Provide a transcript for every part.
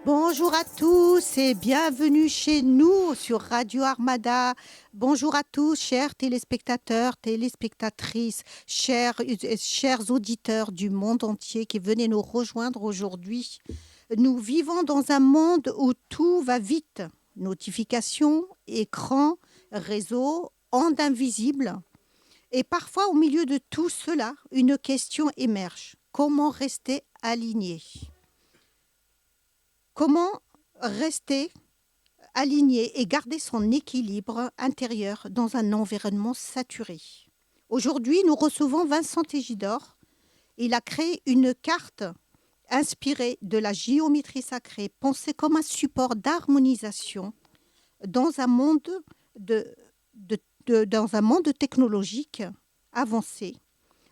Bonjour à tous et bienvenue chez nous sur Radio Armada. Bonjour à tous, chers téléspectateurs, téléspectatrices, chers auditeurs du monde entier qui venez nous rejoindre aujourd'hui. Nous vivons dans un monde où tout va vite. Notifications, écrans, réseaux, ondes invisibles. Et parfois, au milieu de tout cela, une question émerge. Comment rester aligné ? Comment rester aligné et garder son équilibre intérieur dans un environnement saturé? Aujourd'hui, nous recevons Vincent Tégidor. Il a créé une carte inspirée de la géométrie sacrée, pensée comme un support d'harmonisation dans un monde, dans un monde technologique avancé,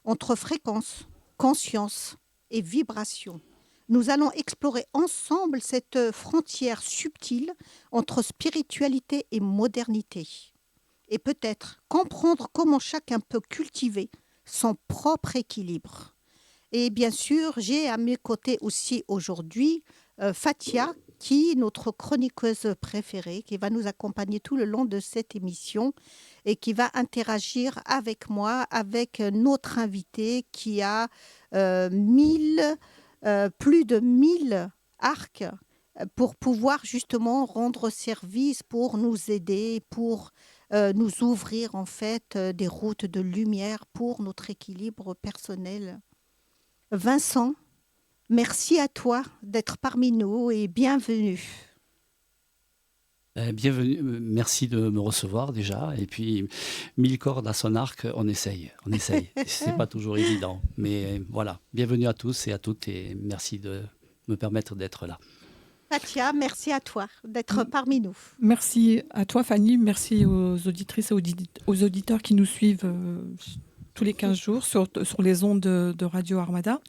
entre fréquence, conscience et vibration. Nous allons explorer ensemble cette frontière subtile entre spiritualité et modernité. Et peut-être comprendre comment chacun peut cultiver son propre équilibre. Et bien sûr, j'ai à mes côtés aussi aujourd'hui Fatia, qui est notre chroniqueuse préférée, qui va nous accompagner tout le long de cette émission et qui va interagir avec moi, avec notre invité qui a 1000 plus de 1000 arcs pour pouvoir justement rendre service, pour nous aider, pour nous ouvrir en fait des routes de lumière pour notre équilibre personnel. Vincent, merci à toi d'être parmi nous et bienvenue. Bienvenue, merci de me recevoir déjà. Et puis, 1000 cordes à son arc, on essaye. C'est pas toujours évident. Mais voilà, bienvenue à tous et à toutes et merci de me permettre d'être là. Fatia, merci à toi d'être parmi nous. Merci à toi, Fanny. Merci aux auditrices et aux auditeurs qui nous suivent tous les 15 jours sur les ondes de Radio Armada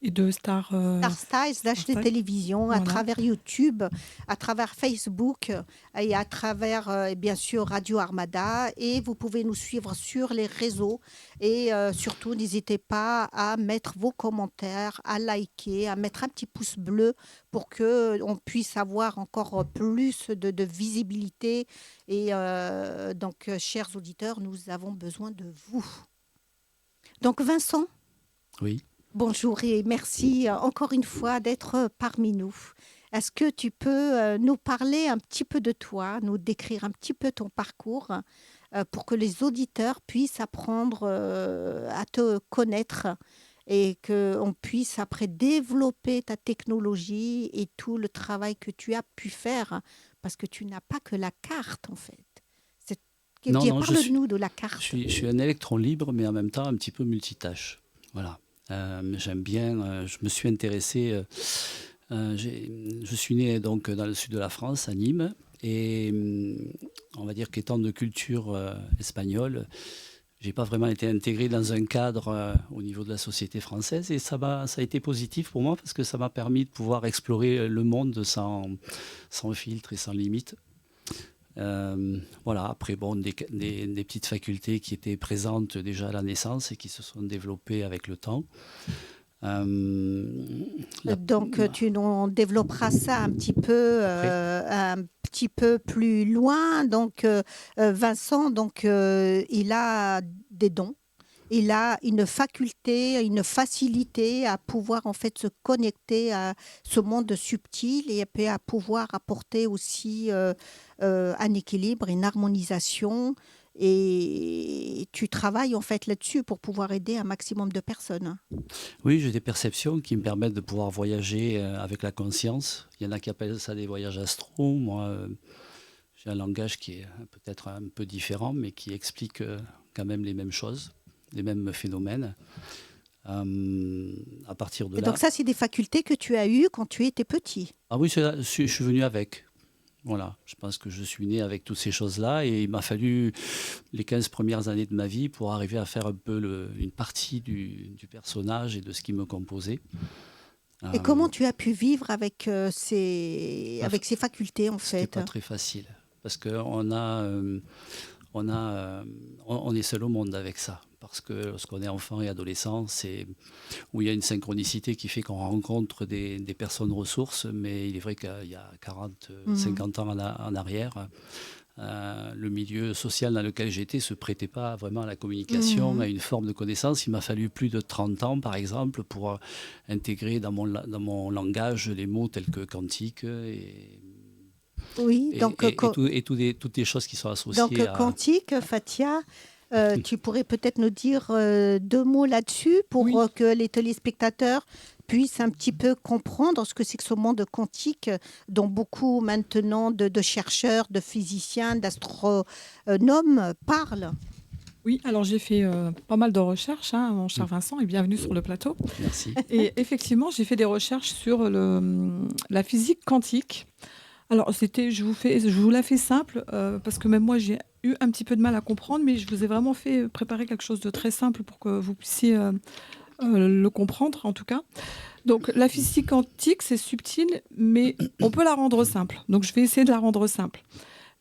et de Star Styles, télévision, voilà. À travers YouTube, à travers Facebook et à travers, bien sûr, Radio Armada. Et vous pouvez nous suivre sur les réseaux. Et surtout, n'hésitez pas à mettre vos commentaires, à liker, à mettre un petit pouce bleu pour qu'on puisse avoir encore plus de visibilité. Et donc, chers auditeurs, nous avons besoin de vous. Donc, Vincent ? Oui. Bonjour et merci encore une fois d'être parmi nous. Est-ce que tu peux nous parler un petit peu de toi, nous décrire un petit peu ton parcours pour que les auditeurs puissent apprendre à te connaître et qu'on puisse après développer ta technologie et tout le travail que tu as pu faire parce que tu n'as pas que la carte en fait. Parle-nous de la carte. Je suis un électron libre mais en même temps un petit peu multitâche. Voilà. J'aime bien, je me suis intéressé, je suis né donc dans le sud de la France, à Nîmes, et on va dire qu'étant de culture espagnole, je n'ai pas vraiment été intégré dans un cadre au niveau de la société française, et ça a été positif pour moi parce que ça m'a permis de pouvoir explorer le monde sans filtre et sans limite. Voilà, après des petites facultés qui étaient présentes déjà à la naissance et qui se sont développées avec le temps. Donc tu nous développeras ça un petit peu plus loin. Donc Vincent, donc il a des dons. Il a une faculté, une facilité à pouvoir en fait se connecter à ce monde subtil et puis à pouvoir apporter aussi un équilibre, une harmonisation. Et tu travailles en fait là-dessus pour pouvoir aider un maximum de personnes. Oui, j'ai des perceptions qui me permettent de pouvoir voyager avec la conscience. Il y en a qui appellent ça des voyages astro. Moi, j'ai un langage qui est peut-être un peu différent, mais qui explique quand même les mêmes choses, les mêmes phénomènes. À partir de là. Donc ça, c'est des facultés que tu as eues quand tu étais petit. Ah oui, je suis venu avec. Voilà, je pense que je suis né avec toutes ces choses-là et il m'a fallu les 15 premières années de ma vie pour arriver à faire un peu une partie du personnage et de ce qui me composait. Et comment tu as pu vivre avec ces facultés en fait ? C'est pas très facile parce qu'on est seul au monde avec ça. parce que lorsqu'on est enfant et adolescent, c'est où il y a une synchronicité qui fait qu'on rencontre des personnes ressources, mais il est vrai qu'il y a 40, 50 ans en arrière, le milieu social dans lequel j'étais ne se prêtait pas vraiment à la communication, à une forme de connaissance. Il m'a fallu plus de 30 ans, par exemple, pour intégrer dans mon langage les mots tels que quantique Oui, donc, toutes les choses qui sont associées donc quantique, Fatia, tu pourrais peut-être nous dire 2 mots là-dessus pour Oui. que les téléspectateurs puissent un petit peu comprendre ce que c'est que ce monde quantique dont beaucoup maintenant de chercheurs, de physiciens, d'astronomes parlent. Oui, alors j'ai fait pas mal de recherches, mon cher Vincent, et bienvenue sur le plateau. Merci. Et effectivement, j'ai fait des recherches sur la physique quantique. Alors, je vous la fais simple, parce que même moi, j'ai eu un petit peu de mal à comprendre, mais je vous ai vraiment fait préparer quelque chose de très simple pour que vous puissiez le comprendre, en tout cas. Donc, la physique quantique, c'est subtil, mais on peut la rendre simple. Donc, je vais essayer de la rendre simple.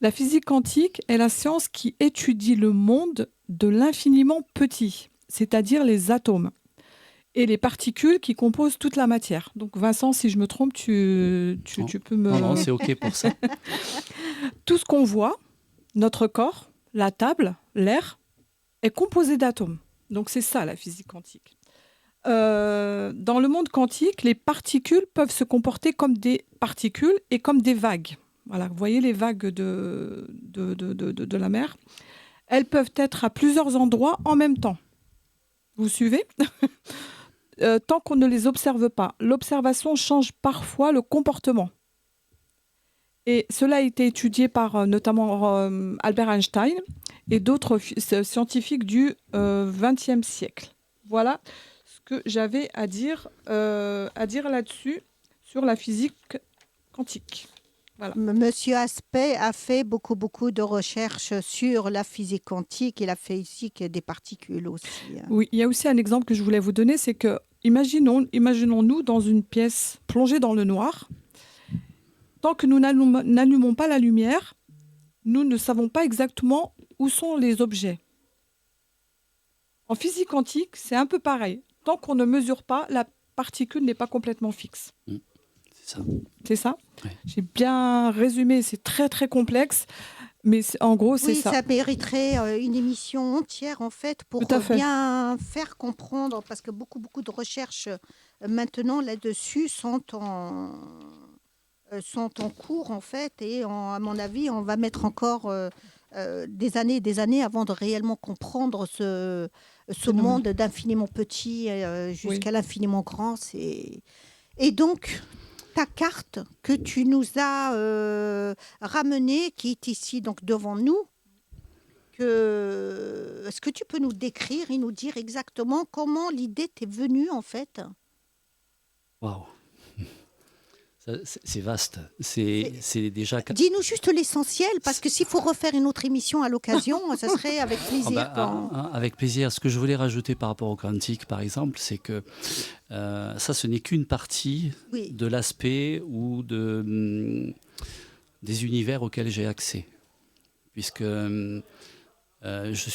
La physique quantique est la science qui étudie le monde de l'infiniment petit, c'est-à-dire les atomes et les particules qui composent toute la matière. Donc Vincent, si je me trompe, tu peux me... Non, c'est OK pour ça. Tout ce qu'on voit, notre corps, la table, l'air, est composé d'atomes. Donc c'est ça la physique quantique. Dans le monde quantique, les particules peuvent se comporter comme des particules et comme des vagues. Voilà, vous voyez les vagues de la mer. Elles peuvent être à plusieurs endroits en même temps. Vous suivez ? Tant qu'on ne les observe pas. L'observation change parfois le comportement. Et cela a été étudié par notamment Albert Einstein et d'autres scientifiques du XXe siècle. Voilà ce que j'avais à dire là-dessus, sur la physique quantique. Voilà. Monsieur Aspect a fait beaucoup de recherches sur la physique quantique et la physique des particules aussi. Oui, il y a aussi un exemple que je voulais vous donner, c'est que imaginons-nous dans une pièce plongée dans le noir. Tant que nous n'allumons pas la lumière, nous ne savons pas exactement où sont les objets. En physique quantique, c'est un peu pareil. Tant qu'on ne mesure pas, la particule n'est pas complètement fixe. C'est ça. C'est ça ? Ouais. J'ai bien résumé, c'est très très complexe, mais en gros, c'est ça. Oui, ça mériterait une émission entière en fait pour bien faire comprendre, parce que beaucoup de recherches maintenant là-dessus sont en cours en fait, et à mon avis, on va mettre encore des années et des années avant de réellement comprendre ce monde d'infiniment petit jusqu'à l'infiniment grand. Et donc, ta carte que tu nous as ramenée, qui est ici donc devant nous, est-ce que tu peux nous décrire et nous dire exactement comment l'idée t'est venue en fait ? Waouh. C'est vaste. C'est déjà... Dis-nous juste l'essentiel, parce que s'il faut refaire une autre émission à l'occasion, ça serait avec plaisir. Avec plaisir. Ce que je voulais rajouter par rapport au quantique, par exemple, c'est que ça, ce n'est qu'une partie de l'aspect ou des univers auxquels j'ai accès. Puisque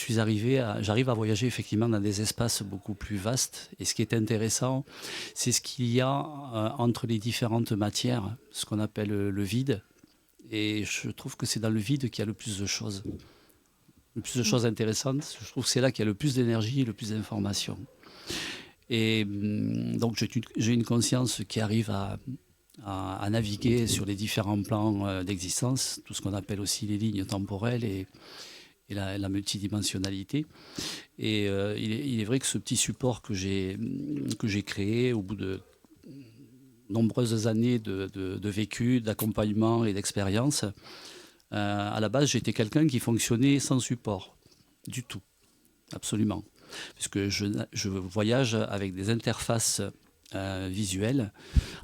j'arrive à voyager effectivement dans des espaces beaucoup plus vastes. Et ce qui est intéressant, c'est ce qu'il y a entre les différentes matières, ce qu'on appelle le vide. Et je trouve que c'est dans le vide qu'il y a le plus de choses. Le plus de choses intéressantes. Je trouve que c'est là qu'il y a le plus d'énergie et le plus d'informations. Et donc j'ai une conscience qui arrive à naviguer sur les différents plans d'existence, tout ce qu'on appelle aussi les lignes temporelles et la multidimensionnalité. Et il est vrai que ce petit support que j'ai créé au bout de nombreuses années de vécu, d'accompagnement et d'expérience, à la base, j'étais quelqu'un qui fonctionnait sans support, du tout, absolument. Puisque je voyage avec des interfaces visuelles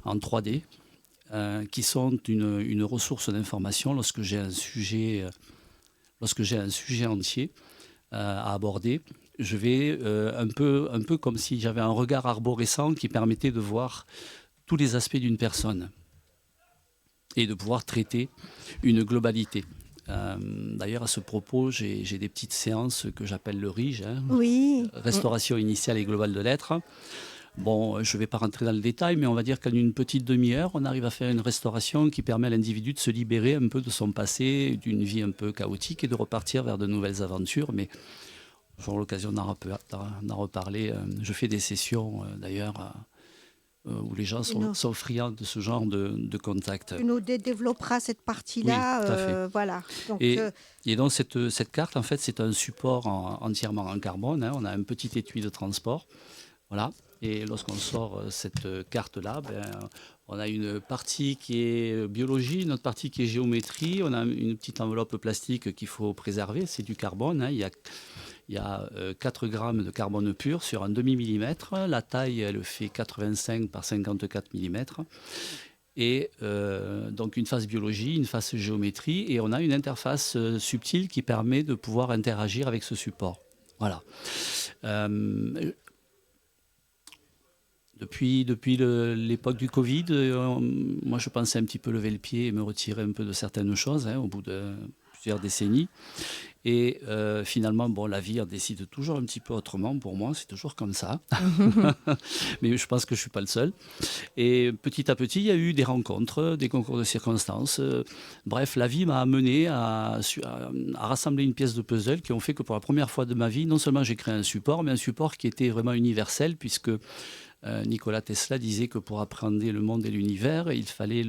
en 3D qui sont une ressource d'information lorsque j'ai un sujet entier à aborder. Je vais un peu comme si j'avais un regard arborescent qui permettait de voir tous les aspects d'une personne et de pouvoir traiter une globalité. D'ailleurs, à ce propos, j'ai des petites séances que j'appelle le RIGE, hein, Oui. Restauration initiale et globale de l'être. Bon, je ne vais pas rentrer dans le détail, mais on va dire qu'en une petite demi-heure, on arrive à faire une restauration qui permet à l'individu de se libérer un peu de son passé, d'une vie un peu chaotique et de repartir vers de nouvelles aventures. Mais j'aurai l'occasion d'en reparler. Je fais des sessions, d'ailleurs, où les gens sont friands de ce genre de contact. Tu nous développeras cette partie-là. Oui, tout à fait. Voilà. Donc, et donc, cette carte, en fait, c'est un support entièrement en carbone. Hein. On a un petit étui de transport. Voilà. Et lorsqu'on sort cette carte-là, on a une partie qui est biologie, une autre partie qui est géométrie. On a une petite enveloppe plastique qu'il faut préserver. C'est du carbone. Hein. Il y a 4 grammes de carbone pur sur un demi-millimètre. La taille, elle fait 85 par 54 millimètres. Et donc une face biologie, une face géométrie. Et on a une interface subtile qui permet de pouvoir interagir avec ce support. Voilà. Depuis l'époque du Covid, moi je pensais un petit peu lever le pied et me retirer un peu de certaines choses, hein, au bout de plusieurs décennies. Et finalement, la vie en décide toujours un petit peu autrement pour moi, c'est toujours comme ça. Mais je pense que je ne suis pas le seul. Et petit à petit, il y a eu des rencontres, des concours de circonstances. Bref, la vie m'a amené à rassembler une pièce de puzzle qui ont fait que pour la première fois de ma vie, non seulement j'ai créé un support, mais un support qui était vraiment universel, puisque Nikola Tesla disait que pour appréhender le monde et l'univers, il fallait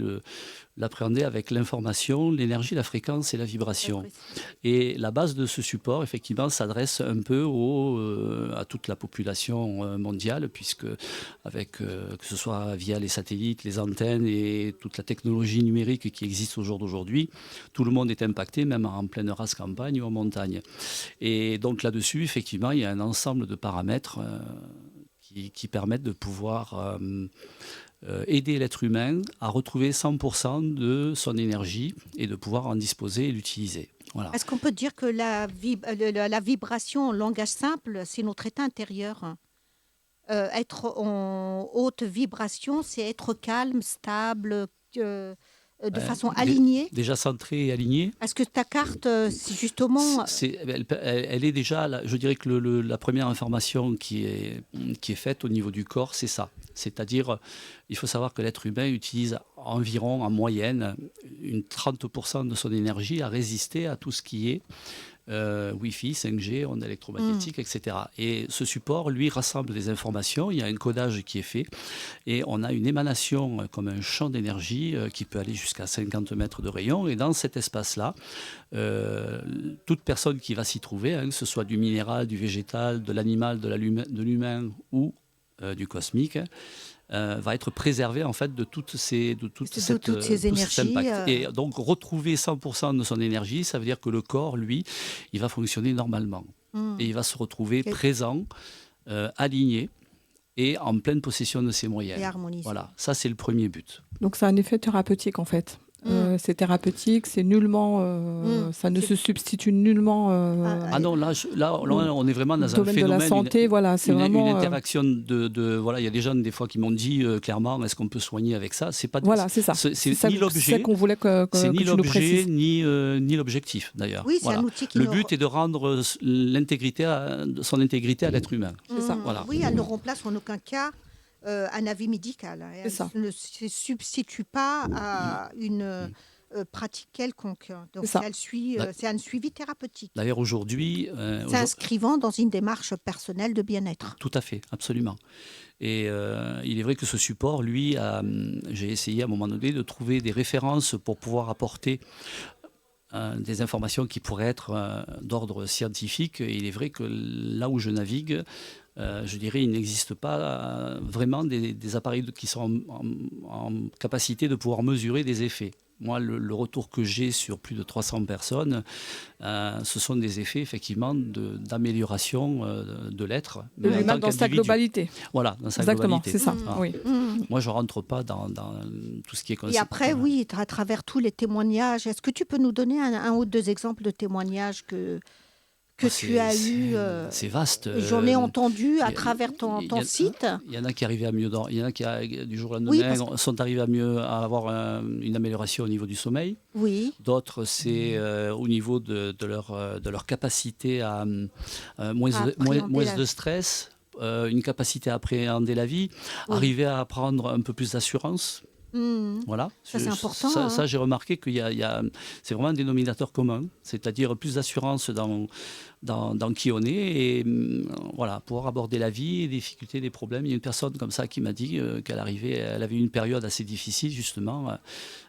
l'appréhender avec l'information, l'énergie, la fréquence et la vibration. Et la base de ce support, effectivement, s'adresse un peu à toute la population mondiale, puisque que ce soit via les satellites, les antennes et toute la technologie numérique qui existe au jour d'aujourd'hui, tout le monde est impacté, même en pleine race campagne ou en montagne. Et donc là-dessus, effectivement, il y a un ensemble de paramètres qui permettent de pouvoir aider l'être humain à retrouver 100% de son énergie et de pouvoir en disposer et l'utiliser. Voilà. Est-ce qu'on peut dire que la vibration en langage simple, c'est notre état intérieur? Être en haute vibration, c'est être calme, stable, de façon alignée. Déjà centré et aligné. Est-ce que ta carte, c'est justement... Elle est déjà, je dirais que la première information qui est faite au niveau du corps, c'est ça. C'est-à-dire, il faut savoir que l'être humain utilise environ, en moyenne, 30% de son énergie à résister à tout ce qui est Wi-Fi, 5G, ondes électromagnétiques, etc. Et ce support, lui, rassemble des informations. Il y a un codage qui est fait et on a une émanation comme un champ d'énergie qui peut aller jusqu'à 50 mètres de rayon. Et dans cet espace-là, toute personne qui va s'y trouver, hein, que ce soit du minéral, du végétal, de l'animal, de l'humain ou du cosmique, va être préservé en fait de toutes ces énergies. Et donc retrouver 100% de son énergie, ça veut dire que le corps, lui, il va fonctionner normalement. Et il va se retrouver présent, aligné et en pleine possession de ses moyens. Et harmonisé. Voilà, ça c'est le premier but. Donc c'est un effet thérapeutique en fait. C'est thérapeutique, c'est nullement, ça ne se substitue nullement. Ah non, là, on est vraiment dans un domaine phénomène de la santé, voilà, c'est vraiment une interaction voilà, il y a des gens des fois qui m'ont dit clairement, est-ce qu'on peut soigner avec ça? C'est pas. Voilà, c'est ça. C'est ni l'objet. C'est ça qu'on voulait c'est ni que tu nous précises. l'objet ni l'objectif d'ailleurs. Oui, c'est voilà. un outil qui Le but est de rendre son intégrité à l'être humain. C'est ça. Voilà. Oui, elle ne remplace en aucun cas un avis médical. Elle ne se substitue pas à une pratique quelconque. Donc c'est un suivi thérapeutique. D'ailleurs aujourd'hui... s'inscrivant dans une démarche personnelle de bien-être. Tout à fait, absolument. Et il est vrai que ce support, lui, j'ai essayé à un moment donné de trouver des références pour pouvoir apporter des informations qui pourraient être d'ordre scientifique. Et il est vrai que là où je navigue, je dirais, il n'existe pas vraiment des appareils qui sont en capacité de pouvoir mesurer des effets. Moi, le retour que j'ai sur plus de 300 personnes, ce sont des effets effectivement d'amélioration de l'être. De l'humain dans sa globalité. Voilà, dans sa Exactement, globalité. c'est ça. Ah. Oui. Moi, je ne rentre pas dans tout ce qui est concept. Et après, oui, à travers tous les témoignages, est-ce que tu peux nous donner un ou deux exemples de témoignages que c'est- tu as c'est- eu. C'est vaste. J'en ai entendu à y a- travers ton site. Il y en a qui arrivaient à mieux il y en a qui, du jour au Oui, lendemain, parce sont arrivés à avoir une amélioration au niveau du sommeil. Oui, D'autres, c'est au niveau de leur capacité à moins, À appréhender moins la de vie. stress, une capacité à appréhender la vie, Oui. arriver à prendre un peu plus d'assurance. Mhm. Voilà. Ça, c'est important, Ça, hein. j'ai remarqué c'est vraiment un dénominateur commun, c'est-à-dire plus d'assurance dans qui on est et voilà, pouvoir aborder la vie, les difficultés, les problèmes. Il y a une personne comme ça qui m'a dit elle avait eu une période assez difficile justement,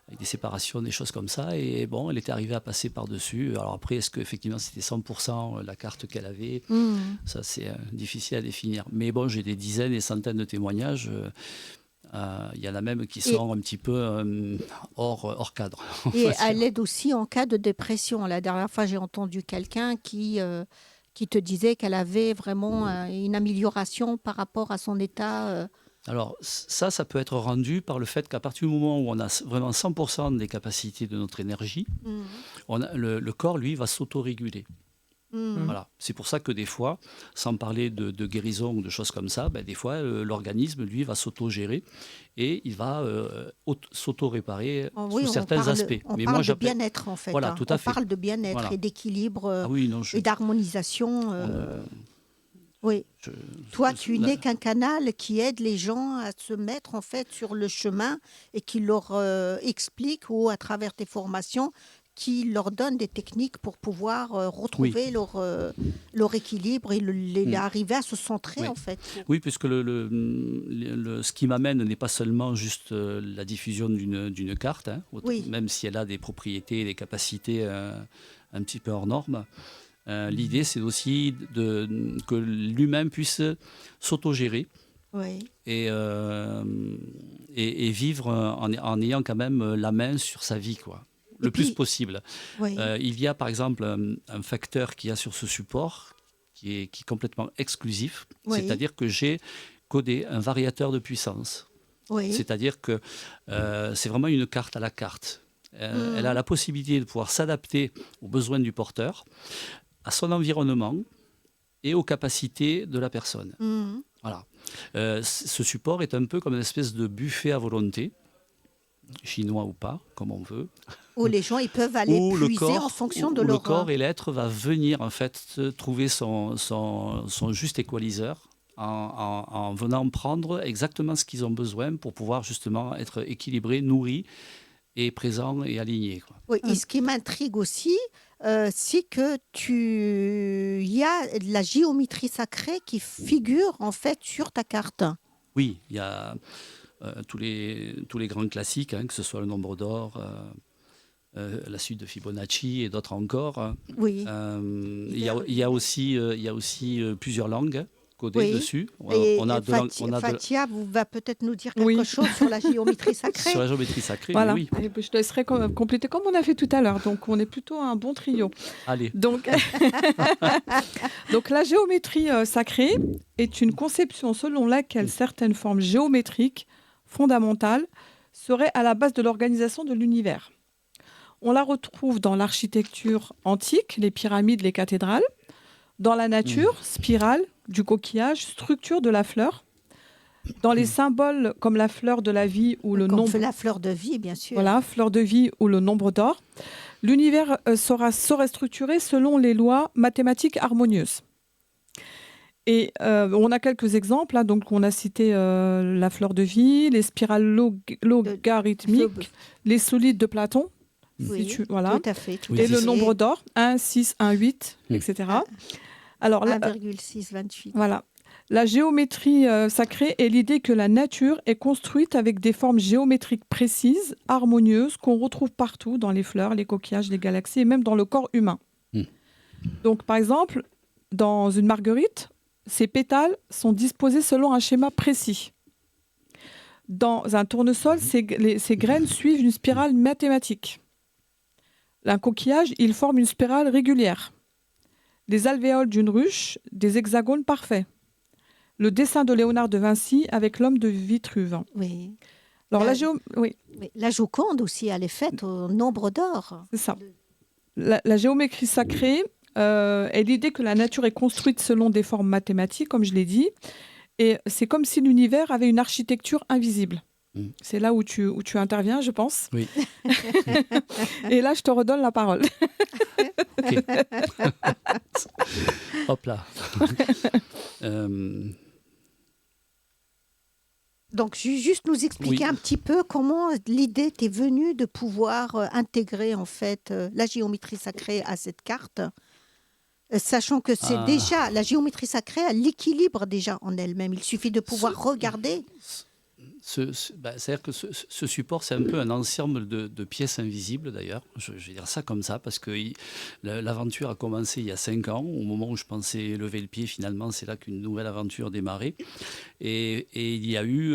avec des séparations, des choses comme ça, et bon, elle était arrivée à passer par-dessus. Alors après, est-ce qu'effectivement c'était 100% la carte qu'elle avait? Mhm. Ça, c'est difficile à définir. Mais bon, j'ai des dizaines et centaines de témoignages. Il y en a même qui sont un petit peu hors cadre. Et Enfin, à l'aide aussi en cas de dépression. La dernière fois, j'ai entendu quelqu'un qui te disait qu'elle avait vraiment une amélioration par rapport à son état. Alors ça peut être rendu par le fait qu'à partir du moment où on a vraiment 100% des capacités de notre énergie, le corps, lui, va s'autoréguler. Voilà. C'est pour ça que des fois, sans parler de guérison ou de choses comme ça, des fois, l'organisme, lui, va s'autogérer et il va s'auto-réparer Oui, sous certains aspects. On Mais parle moi, de j'appelle... bien-être, en fait. Voilà, tout à on fait. parle de bien-être Voilà. et d'équilibre Ah oui, non, et d'harmonisation. Oui. Toi, tu n'es qu'un canal qui aide les gens à se mettre en fait sur le chemin et qui leur explique, ou à travers tes formations, qui leur donne des techniques pour pouvoir retrouver leur équilibre et arriver à se centrer, Oui. en fait. Oui, puisque ce qui m'amène n'est pas seulement juste la diffusion d'une carte, hein, Oui. même si elle a des propriétés et des capacités un petit peu hors normes. L'idée, c'est aussi que l'humain puisse s'autogérer Oui. et vivre en ayant quand même la main sur sa vie, quoi, le plus possible. Oui. Il y a par exemple un facteur qu'il y a sur ce support qui est complètement exclusif, Oui. c'est-à-dire que j'ai codé un variateur de puissance. Oui. C'est-à-dire que c'est vraiment une carte à la carte. Elle a la possibilité de pouvoir s'adapter aux besoins du porteur, à son environnement et aux capacités de la personne. Voilà. Ce support est un peu comme une espèce de buffet à volonté, chinois ou pas, comme on veut. Où les gens ils peuvent aller où puiser en fonction de où leur... le corps et l'être va venir en fait trouver son juste équaliseur en venant prendre exactement ce qu'ils ont besoin pour pouvoir justement être équilibrés, nourris et présents et alignés, quoi. Oui, et ce qui m'intrigue aussi, c'est que il y a de la géométrie sacrée qui figure en fait sur ta carte. Oui, il y a tous les grands classiques, hein, que ce soit le nombre d'or, la suite de Fibonacci et d'autres encore. Oui. Il y a aussi plusieurs langues codées dessus. Et on a Fatia va peut-être nous dire quelque chose sur la géométrie sacrée. sur la géométrie sacrée, Voilà. oui. Et je te laisserai compléter comme on a fait tout à l'heure. Donc, on est plutôt un bon trio. Allez. Donc, la géométrie sacrée est une conception selon laquelle certaines formes géométriques fondamentales seraient à la base de l'organisation de l'univers. On la retrouve dans l'architecture antique, les pyramides, les cathédrales, dans la nature, spirale du coquillage, structure de la fleur, dans les symboles comme la fleur de la vie ou le nombre... La fleur de vie, bien sûr. Voilà, fleur de vie ou le nombre d'or. L'univers serait structuré selon les lois mathématiques harmonieuses. Et on a quelques exemples. Hein, donc, on a cité la fleur de vie, les spirales logarithmiques, les solides de Platon. Oui, voilà. tout à fait. Et le nombre d'or, 1, 6, 1, 8, etc. Alors, 1,628. Voilà. La géométrie sacrée est l'idée que la nature est construite avec des formes géométriques précises, harmonieuses, qu'on retrouve partout dans les fleurs, les coquillages, les galaxies et même dans le corps humain. Donc, par exemple, dans une marguerite, ses pétales sont disposés selon un schéma précis. Dans un tournesol, ses graines suivent une spirale mathématique. Un coquillage, il forme une spirale régulière. Les alvéoles d'une ruche, des hexagones parfaits. Le dessin de Léonard de Vinci avec l'homme de Vitruve. Oui. Alors, oui. La Joconde aussi, elle est faite au nombre d'or. C'est ça. La géométrie sacrée et l'idée que la nature est construite selon des formes mathématiques, comme je l'ai dit, et c'est comme si l'univers avait une architecture invisible. C'est là où tu interviens, je pense. Oui. Et là, je te redonne la parole. Ok. Hop là. Donc, juste nous expliquer un petit peu comment l'idée t'est venue de pouvoir intégrer en fait la géométrie sacrée à cette carte, sachant que c'est déjà la géométrie sacrée a l'équilibre déjà en elle-même. Il suffit de pouvoir regarder. C'est-à-dire que ce support, c'est un peu un ensemble de pièces invisibles, d'ailleurs. Je vais dire ça comme ça, parce que l'aventure a commencé il y a 5 ans. Au moment où je pensais lever le pied, finalement, c'est là qu'une nouvelle aventure démarrait. Et il y a eu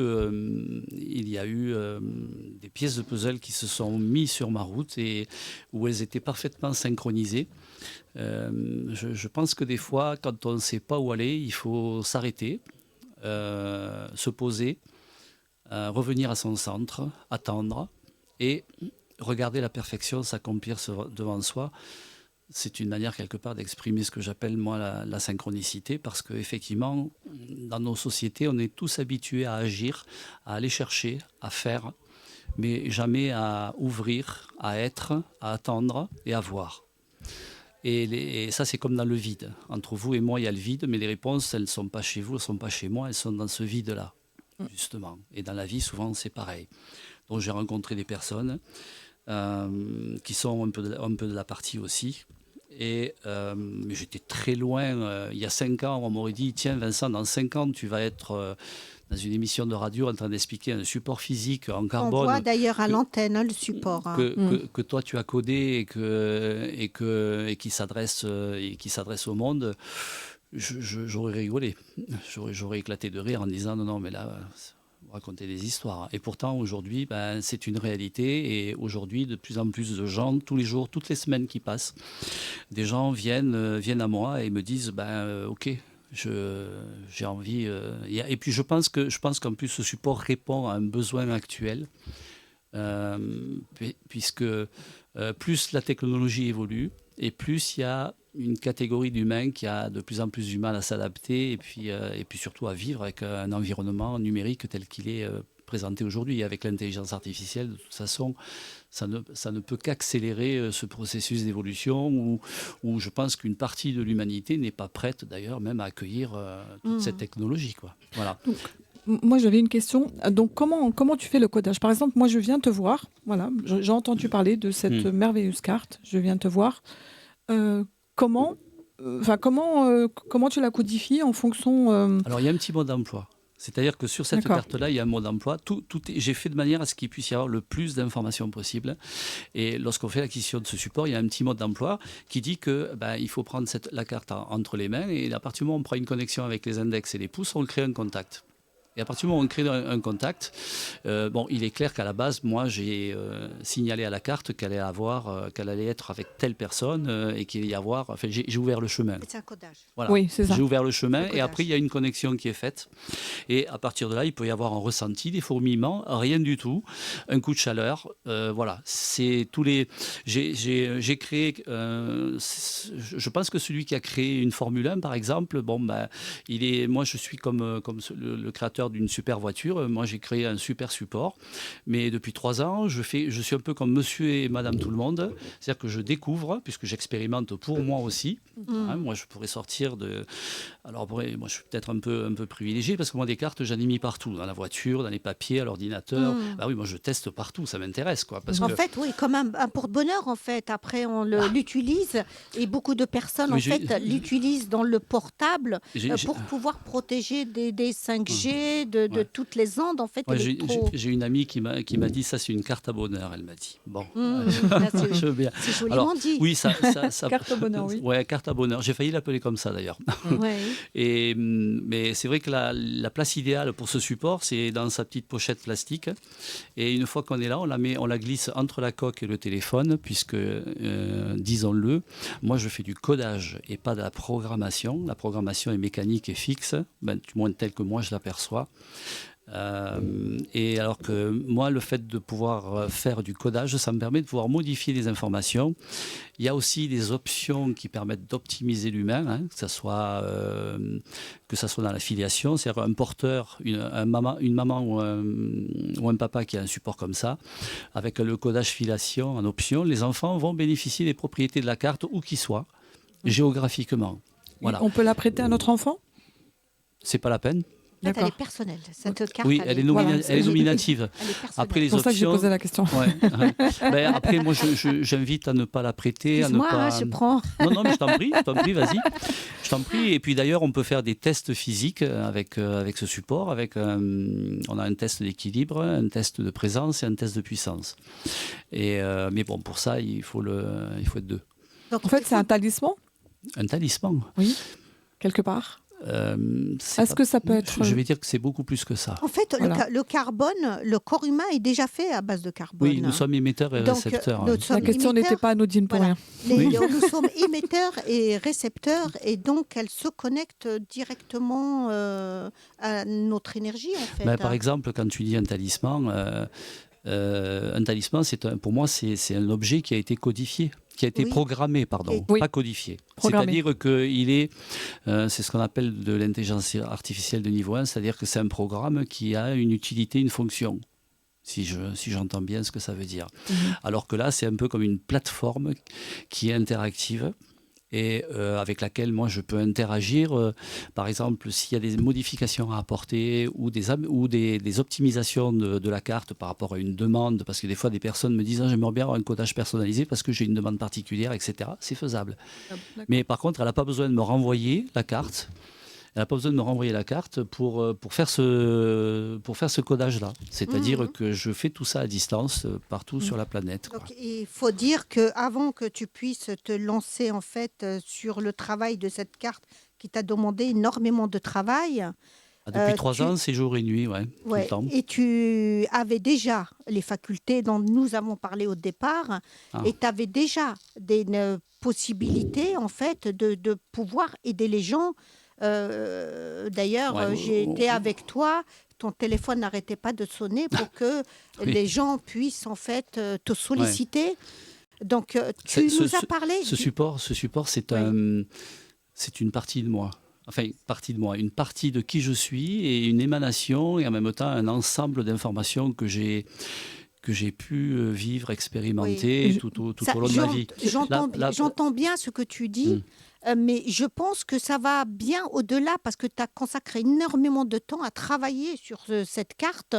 des pièces de puzzle qui se sont mises sur ma route et où elles étaient parfaitement synchronisées. Je pense que des fois, quand on ne sait pas où aller, il faut s'arrêter, se poser, revenir à son centre, attendre et regarder la perfection s'accomplir devant soi. C'est une manière quelque part d'exprimer ce que j'appelle moi la synchronicité, parce qu'effectivement, dans nos sociétés, on est tous habitués à agir, à aller chercher, à faire, mais jamais à ouvrir, à être, à attendre et à voir. Et ça, c'est comme dans le vide. Entre vous et moi, il y a le vide, mais les réponses, elles ne sont pas chez vous, elles ne sont pas chez moi, elles sont dans ce vide-là, justement. Et dans la vie, souvent, c'est pareil. Donc, j'ai rencontré des personnes qui sont un peu de la partie aussi. Mais j'étais très loin. Il y a 5 ans, on m'aurait dit, tiens Vincent, dans 5 ans, tu vas être dans une émission de radio en train d'expliquer un support physique en carbone. On voit d'ailleurs à l'antenne le support. Que toi, tu as codé et qui s'adresse au monde. J'aurais rigolé. J'aurais éclaté de rire en disant, non, mais là... raconter des histoires. Et pourtant, aujourd'hui, c'est une réalité. Et aujourd'hui, de plus en plus de gens, tous les jours, toutes les semaines qui passent, des gens viennent à moi et me disent, OK, j'ai envie. Et puis, je pense qu'en plus, ce support répond à un besoin actuel, puisque plus la technologie évolue, et plus il y a une catégorie d'humains qui a de plus en plus du mal à s'adapter et puis surtout à vivre avec un environnement numérique tel qu'il est présenté aujourd'hui. Et avec l'intelligence artificielle, de toute façon, ça ne peut qu'accélérer ce processus d'évolution où je pense qu'une partie de l'humanité n'est pas prête d'ailleurs même à accueillir toute cette technologie, quoi. Voilà. Donc, moi, j'avais une question. Donc, comment tu fais le codage ? Par exemple, moi, je viens te voir. Voilà, j'ai entendu parler de cette merveilleuse carte. Je viens te voir. Comment tu la codifies en fonction... Alors, il y a un petit mode d'emploi. C'est-à-dire que sur cette carte-là, il y a un mode d'emploi. J'ai fait de manière à ce qu'il puisse y avoir le plus d'informations possible. Et lorsqu'on fait l'acquisition de ce support, il y a un petit mode d'emploi qui dit que il faut prendre la carte entre les mains. Et à partir du moment où on prend une connexion avec les index et les pouces, on crée un contact. Et à partir du moment où on crée un contact, il est clair qu'à la base, moi, j'ai signalé à la carte qu'elle allait être avec telle personne et qu'il y avoir... Enfin, j'ai ouvert le chemin. C'est un codage. Voilà. Oui, c'est ça. J'ai ouvert le chemin et après, il y a une connexion qui est faite. Et à partir de là, il peut y avoir un ressenti, des fourmillements, rien du tout, un coup de chaleur. Voilà. C'est tous les... J'ai créé... je pense que celui qui a créé une Formule 1, par exemple, moi, je suis comme le créateur d'une super voiture. Moi, j'ai créé un super support. Mais depuis 3 ans, je suis un peu comme monsieur et madame tout le monde. C'est-à-dire que je découvre, puisque j'expérimente pour moi aussi. Moi, je pourrais sortir de... Alors, moi, je suis peut-être un peu privilégié parce que moi, des cartes, j'en ai mis partout. Dans la voiture, dans les papiers, à l'ordinateur. Oui, moi, je teste partout. Ça m'intéresse, quoi. Fait, oui, comme un porte-bonheur, en fait. Après, on l'utilise et beaucoup de personnes, l'utilisent dans le portable pour pouvoir protéger des 5G, de toutes les ondes, en fait. J'ai une amie qui m'a dit, ça, c'est une carte à bonheur, elle m'a dit. Bon, je veux bien. C'est joliment dit. Oui, ça carte à bonheur, oui. Ouais, carte à bonheur. J'ai failli l'appeler comme ça, d'ailleurs. Mais c'est vrai que la place idéale pour ce support, c'est dans sa petite pochette plastique. Et une fois qu'on est là, on la glisse entre la coque et le téléphone, puisque, disons-le, moi, je fais du codage et pas de la programmation. La programmation est mécanique et fixe, du moins telle que moi, je l'aperçois. Et alors que moi, le fait de pouvoir faire du codage, ça me permet de pouvoir modifier les informations. Il y a aussi des options qui permettent d'optimiser l'humain, hein, que ça soit dans la filiation, c'est-à-dire un porteur, une maman ou un papa qui a un support comme ça, avec le codage filiation en option, les enfants vont bénéficier des propriétés de la carte où qu'ils soient, géographiquement. Voilà. On peut la prêter à notre enfant? C'est pas la peine. En fait, elle est personnelle, cette carte. Oui, elle est nominative. Elle est personnelle. Après, les C'est pour ça que j'ai options. posé la question. Ouais. Ben, après, moi, j'invite à ne pas la prêter. Excuse-moi, à ne pas... je prends. Non, mais je t'en prie, vas-y. Je t'en prie. Et puis d'ailleurs, on peut faire des tests physiques avec ce support. On a un test d'équilibre, un test de présence et un test de puissance. Mais bon, pour ça, il faut être deux. Donc, En fait, c'est un talisman, Un talisman. oui, quelque part. Est-ce que ça peut être... Je vais dire que c'est beaucoup plus que ça. En fait, Voilà. le carbone, le corps humain est déjà fait à base de carbone. Oui, nous sommes émetteurs et Donc, récepteurs. nous hein. sommes La question émetteurs. n'était pas anodine pour Voilà. rien. Oui. Nous sommes émetteurs et récepteurs, et donc elle se connecte directement à notre énergie, en fait. Ben, par exemple, quand tu dis un talisman, pour moi, c'est un objet qui a été codifié, qui a été Oui. programmé, pardon, Oui. pas codifié. Programmé. C'est-à-dire qu'il est, c'est ce qu'on appelle de l'intelligence artificielle de niveau 1, c'est-à-dire que c'est un programme qui a une utilité, une fonction. Si j'entends bien ce que ça veut dire. Alors que là, c'est un peu comme une plateforme qui est interactive et avec laquelle moi je peux interagir. Par exemple, s'il y a des modifications à apporter ou des optimisations de la carte par rapport à une demande, parce que des fois des personnes me disent j'aimerais bien avoir un codage personnalisé parce que j'ai une demande particulière, etc. C'est faisable. Mais par contre, elle n'a pas besoin de me renvoyer la carte. Elle n'a pas besoin de me renvoyer la carte pour faire ce codage-là. C'est-à-dire que je fais tout ça à distance, partout sur la planète. Quoi. Donc, il faut dire qu'avant que tu puisses te lancer en fait sur le travail de cette carte qui t'a demandé énormément de travail, Depuis 3 ans, c'est jour et nuit, tout le temps. et tu avais déjà les facultés dont nous avons parlé au départ, et tu avais déjà des possibilités en fait de pouvoir aider les gens. D'ailleurs, j'étais avec toi, ton téléphone n'arrêtait pas de sonner pour que les gens puissent en fait te solliciter. Donc, tu nous as parlé... Ce support, c'est une partie de moi. Enfin, une partie de qui je suis et une émanation et en même temps un ensemble d'informations que j'ai pu vivre, expérimenter tout au long de ma vie. J'entends bien ce que tu dis, mais je pense que ça va bien au-delà parce que tu as consacré énormément de temps à travailler sur cette carte.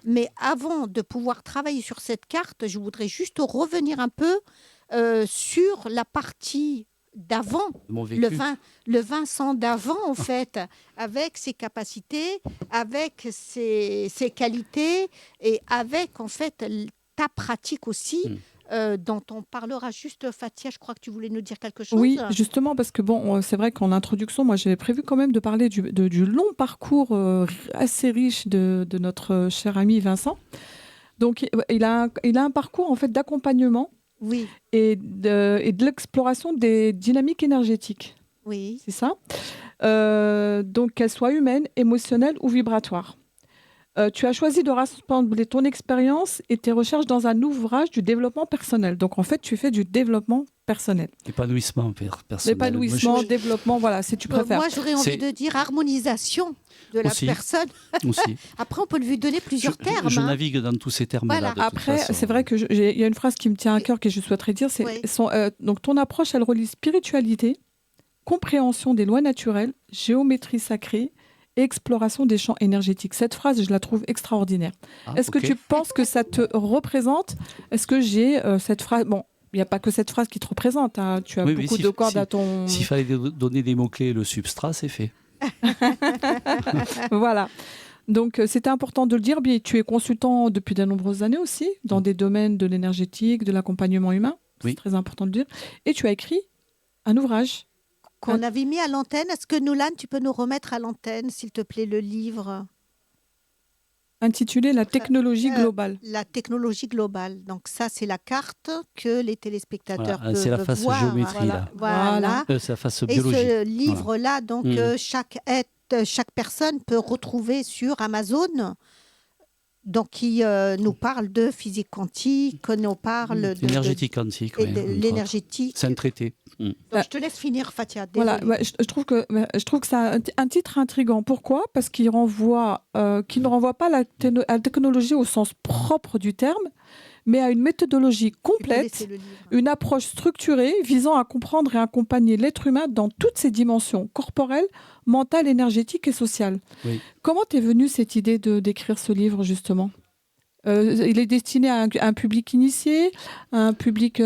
Mais avant de pouvoir travailler sur cette carte, je voudrais juste revenir un peu sur la partie d'avant, le Vincent d'avant en fait, avec ses capacités, avec ses qualités et avec en fait ta pratique aussi, dont on parlera juste. Fatia, je crois que tu voulais nous dire quelque chose. Oui, justement, parce que bon, c'est vrai qu'en introduction, moi j'avais prévu quand même de parler du long parcours assez riche de notre cher ami Vincent. Donc il a un parcours en fait d'accompagnement. Oui. Et de l'exploration des dynamiques énergétiques. Oui. C'est ça. Donc, qu'elles soient humaines, émotionnelles ou vibratoires. Tu as choisi de rassembler ton expérience et tes recherches dans un ouvrage du développement personnel. Donc, en fait, tu fais du développement personnel. Épanouissement personnel. Épanouissement, développement, voilà, si tu préfères. Moi, j'aurais envie de dire harmonisation de la personne. Aussi. Après, on peut lui donner plusieurs termes. Je navigue dans tous ces termes-là. Voilà. Après, c'est vrai qu'il y a une phrase qui me tient à cœur que je souhaiterais dire. Donc, ton approche, elle relie spiritualité, compréhension des lois naturelles, géométrie sacrée et exploration des champs énergétiques. Cette phrase, je la trouve extraordinaire. Est-ce que tu penses que ça te représente? Est-ce que j'ai cette phrase... Bon, il n'y a pas que cette phrase qui te représente. Hein. Tu as beaucoup de cordes à ton... S'il fallait donner des mots-clés, le substrat, c'est fait. Voilà. Donc, c'était important de le dire. Bien, tu es consultant depuis de nombreuses années aussi, dans des domaines de l'énergétique, de l'accompagnement humain. C'est très important de le dire. Et tu as écrit un ouvrage. Qu'on avait mis à l'antenne. Est-ce que Noulan, tu peux nous remettre à l'antenne, s'il te plaît, le livre intitulé « La technologie globale ». La technologie globale. Donc ça, c'est la carte que les téléspectateurs peuvent voir. C'est la face géométrie, là. Voilà. C'est la face biologie. Et ce livre-là, donc chaque personne peut retrouver sur Amazon. Donc, qui nous parle de physique quantique, nous parle de L'énergétique quantique. et Oui, de entre autres. l'énergétique. C'est un traité. Donc, je te laisse finir, Fatia. Voilà, Désolée. je trouve que c'est un titre intriguant. Pourquoi ? Parce qu'il ne renvoie pas à la technologie au sens propre du terme, mais à une méthodologie Tu peux complète, laisser le livre. une approche structurée visant à comprendre et accompagner l'être humain dans toutes ses dimensions, corporelles, mentales, énergétiques et sociales. Oui. Comment t'es venue cette idée d'écrire ce livre, justement ? Il est destiné à un public initié, à un public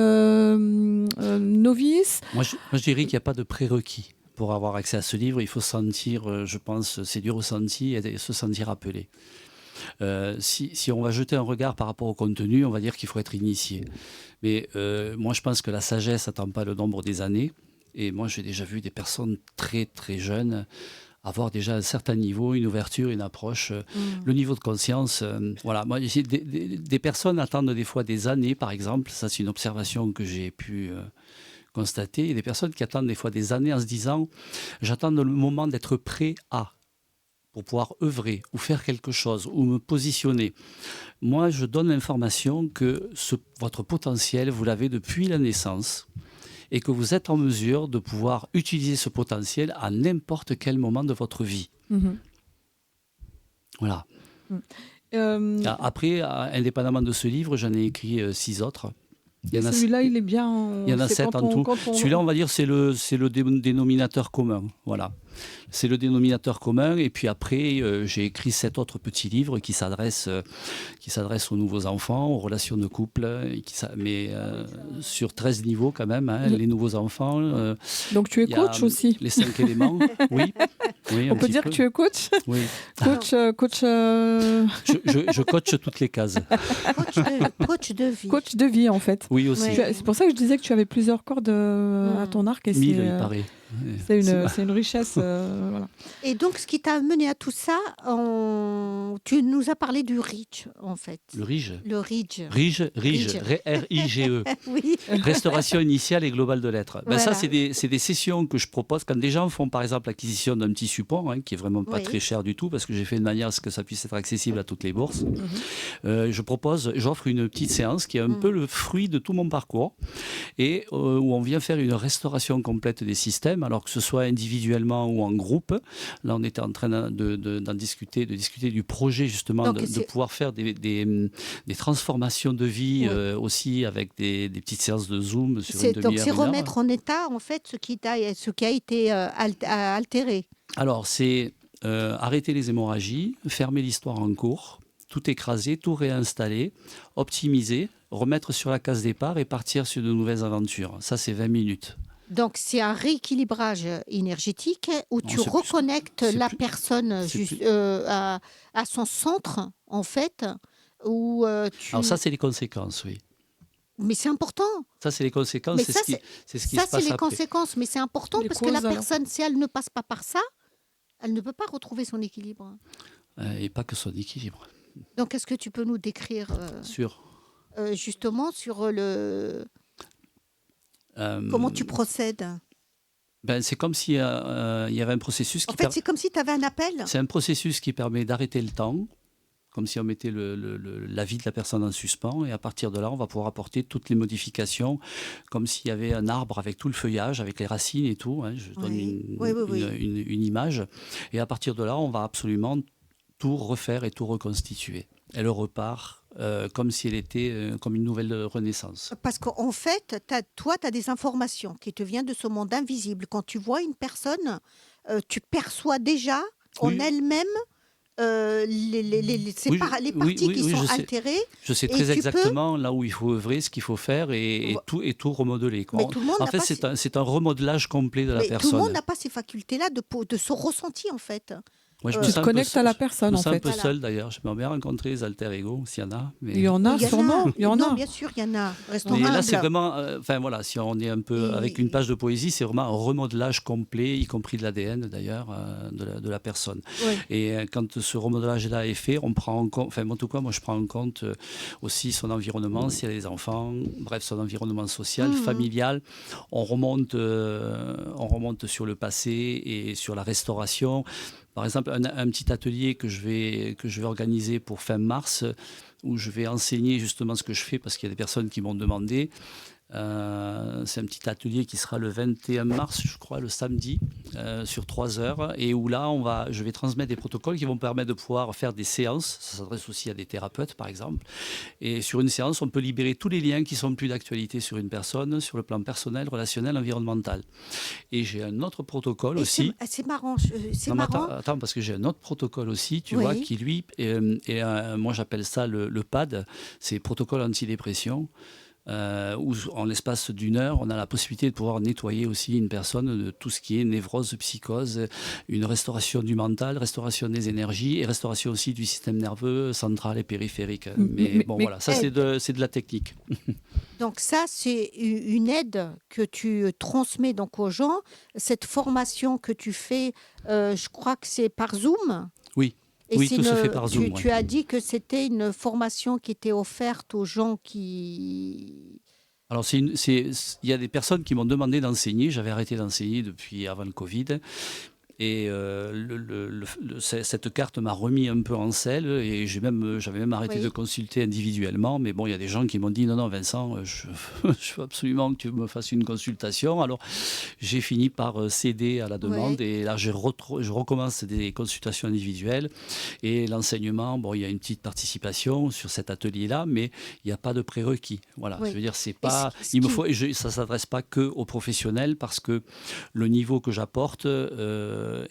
novice. Moi, je dirais qu'il n'y a pas de prérequis pour avoir accès à ce livre. Il faut sentir, je pense, c'est du ressenti et se sentir appelé. Si on va jeter un regard par rapport au contenu, on va dire qu'il faut être initié. Mais moi, je pense que la sagesse n'attend pas le nombre des années. Et moi, j'ai déjà vu des personnes très, très jeunes avoir déjà un certain niveau, une ouverture, une approche, le niveau de conscience. Voilà. Moi, des personnes attendent des fois des années, par exemple. Ça, c'est une observation que j'ai pu constater. Il y a des personnes qui attendent des fois des années en se disant « j'attends le moment d'être prêt à ». Pour pouvoir œuvrer ou faire quelque chose ou me positionner. Moi, je donne l'information que votre potentiel, vous l'avez depuis la naissance et que vous êtes en mesure de pouvoir utiliser ce potentiel à n'importe quel moment de votre vie. Mhm. Voilà. Euh, Après, indépendamment de ce livre, j'en ai écrit 6 autres. Celui-là, il est bien. Il y en a 7 en tout. Celui-là, on va dire, c'est le dénominateur commun. Voilà. C'est le dénominateur commun. Et puis après, j'ai écrit 7 autres petits livres qui s'adressent aux nouveaux enfants, aux relations de couple, mais sur 13 niveaux quand même. Hein, les nouveaux enfants. Donc tu es coach aussi. Les 5 éléments. Oui. On peut dire que tu es coach. Oui. Coach. Je coach toutes les cases. Coach de vie. Coach de vie, en fait. Oui, aussi. Oui. C'est pour ça que je disais que tu avais plusieurs cordes à ton arc. Et 1000, il paraît. c'est une richesse. Voilà. Et donc, ce qui t'a amené à tout ça, tu nous as parlé du RIGE, en fait. Le RIGE. Le RIGE. RIGE, RIGE. R-I-G-E. Oui. Restauration initiale et globale de l'être. Ben, Voilà. ça, c'est des sessions que je propose quand des gens font, par exemple, l'acquisition d'un petit support, hein, qui est vraiment pas Oui. très cher du tout, parce que j'ai fait de manière à ce que ça puisse être accessible à toutes les bourses. J'offre une petite séance qui est un peu le fruit de tout mon parcours, et où on vient faire une restauration complète des systèmes, alors que ce soit individuellement ou en groupe. Là, on était en train d'en discuter, du projet justement, Donc, de pouvoir faire des transformations de vie aussi avec des petites séances de Zoom sur une Donc, demi-heure. c'est une heure. remettre en état, en fait, ce qui a été altéré. Alors, c'est arrêter les hémorragies, fermer l'histoire en cours, tout écraser, tout réinstaller, optimiser, remettre sur la case départ et partir sur de nouvelles aventures. Ça, c'est 20 minutes. Donc, c'est un rééquilibrage énergétique où Non, tu c'est plus- reconnectes c'est la plus- personne c'est juste, plus- à son centre, en fait. Où, Alors ça, c'est les conséquences, oui. Mais c'est important. Ça, c'est les conséquences, Mais c'est ça, ce qui se Ça, passe c'est les après. conséquences. Mais c'est important Les parce que la causes, alors. personne, si elle ne passe pas par ça, elle ne peut pas retrouver son équilibre. Et pas que son équilibre. Donc, est-ce que tu peux nous décrire justement sur comment tu procèdes? C'est comme s'il y avait un processus En fait, c'est comme si tu avais un appel. C'est un processus qui permet d'arrêter le temps, comme si on mettait la vie de la personne en suspens, et à partir de là, on va pouvoir apporter toutes les modifications, comme s'il y avait un arbre avec tout le feuillage, avec les racines et tout. Hein, je donne une image. Et à partir de là, on va absolument tout refaire et tout reconstituer. Elle repart comme si elle était comme une nouvelle renaissance. Parce qu'en fait, toi, tu as des informations qui te viennent de ce monde invisible. Quand tu vois une personne, tu perçois déjà en elle-même les parties qui sont altérées. Je sais très exactement là où il faut œuvrer, ce qu'il faut faire et tout remodeler. Quoi. Mais tout le monde en fait, c'est un remodelage complet de la personne. Tout le monde n'a pas ces facultés-là de ce ressenti, en fait. Moi, tu te connectes à la personne, en fait. Je me sens un peu seul, d'ailleurs. J'aimerais bien rencontrer les alter-ego, s'il y en a. Mais... Il y en a, sûrement. Il y en a. Bien sûr, il y en a. Restons mais humbles. là, c'est vraiment... si on est un peu avec une page de poésie, c'est vraiment un remodelage complet, y compris de l'ADN, d'ailleurs, de la personne. Oui. Et quand ce remodelage-là est fait, on prend en compte... en tout cas, moi, je prends en compte aussi son environnement, s'il y a des enfants, bref, son environnement social, familial. On remonte sur le passé et sur la restauration. Par exemple, un petit atelier que je vais organiser pour fin mars, où je vais enseigner justement ce que je fais, parce qu'il y a des personnes qui m'ont demandé. C'est un petit atelier qui sera le 21 mars, je crois, le samedi, sur 3 heures, et où là, je vais transmettre des protocoles qui vont permettre de pouvoir faire des séances. Ça s'adresse aussi à des thérapeutes, par exemple. Et sur une séance, on peut libérer tous les liens qui sont plus d'actualité sur une personne, sur le plan personnel, relationnel, environnemental. Et j'ai un autre protocole Et aussi. c'est marrant. C'est Non, mais marrant. attends, parce que j'ai un autre protocole aussi, tu Oui. vois, qui lui, moi j'appelle ça le PAD, c'est protocole antidépression. Où en l'espace d'une heure, on a la possibilité de pouvoir nettoyer aussi une personne de tout ce qui est névrose, psychose, une restauration du mental, restauration des énergies et restauration aussi du système nerveux central et périphérique. Mais voilà, ça c'est de la technique. Donc ça, c'est une aide que tu transmets donc aux gens. Cette formation que tu fais, je crois que c'est par Zoom. Oui. Et Oui, tout se fait par Zoom. Tu as dit que c'était une formation qui était offerte aux gens qui... Alors, il y a des personnes qui m'ont demandé d'enseigner. J'avais arrêté d'enseigner depuis avant le Covid. Et cette carte m'a remis un peu en selle et j'avais même arrêté de consulter individuellement. Mais bon, il y a des gens qui m'ont dit non, Vincent, je veux absolument que tu me fasses une consultation. Alors, j'ai fini par céder à la demande et là, je recommence des consultations individuelles. Et l'enseignement, bon, il y a une petite participation sur cet atelier-là, mais il n'y a pas de prérequis. Voilà, je veux dire, c'est pas. Ça ne s'adresse pas que aux professionnels parce que le niveau que j'apporte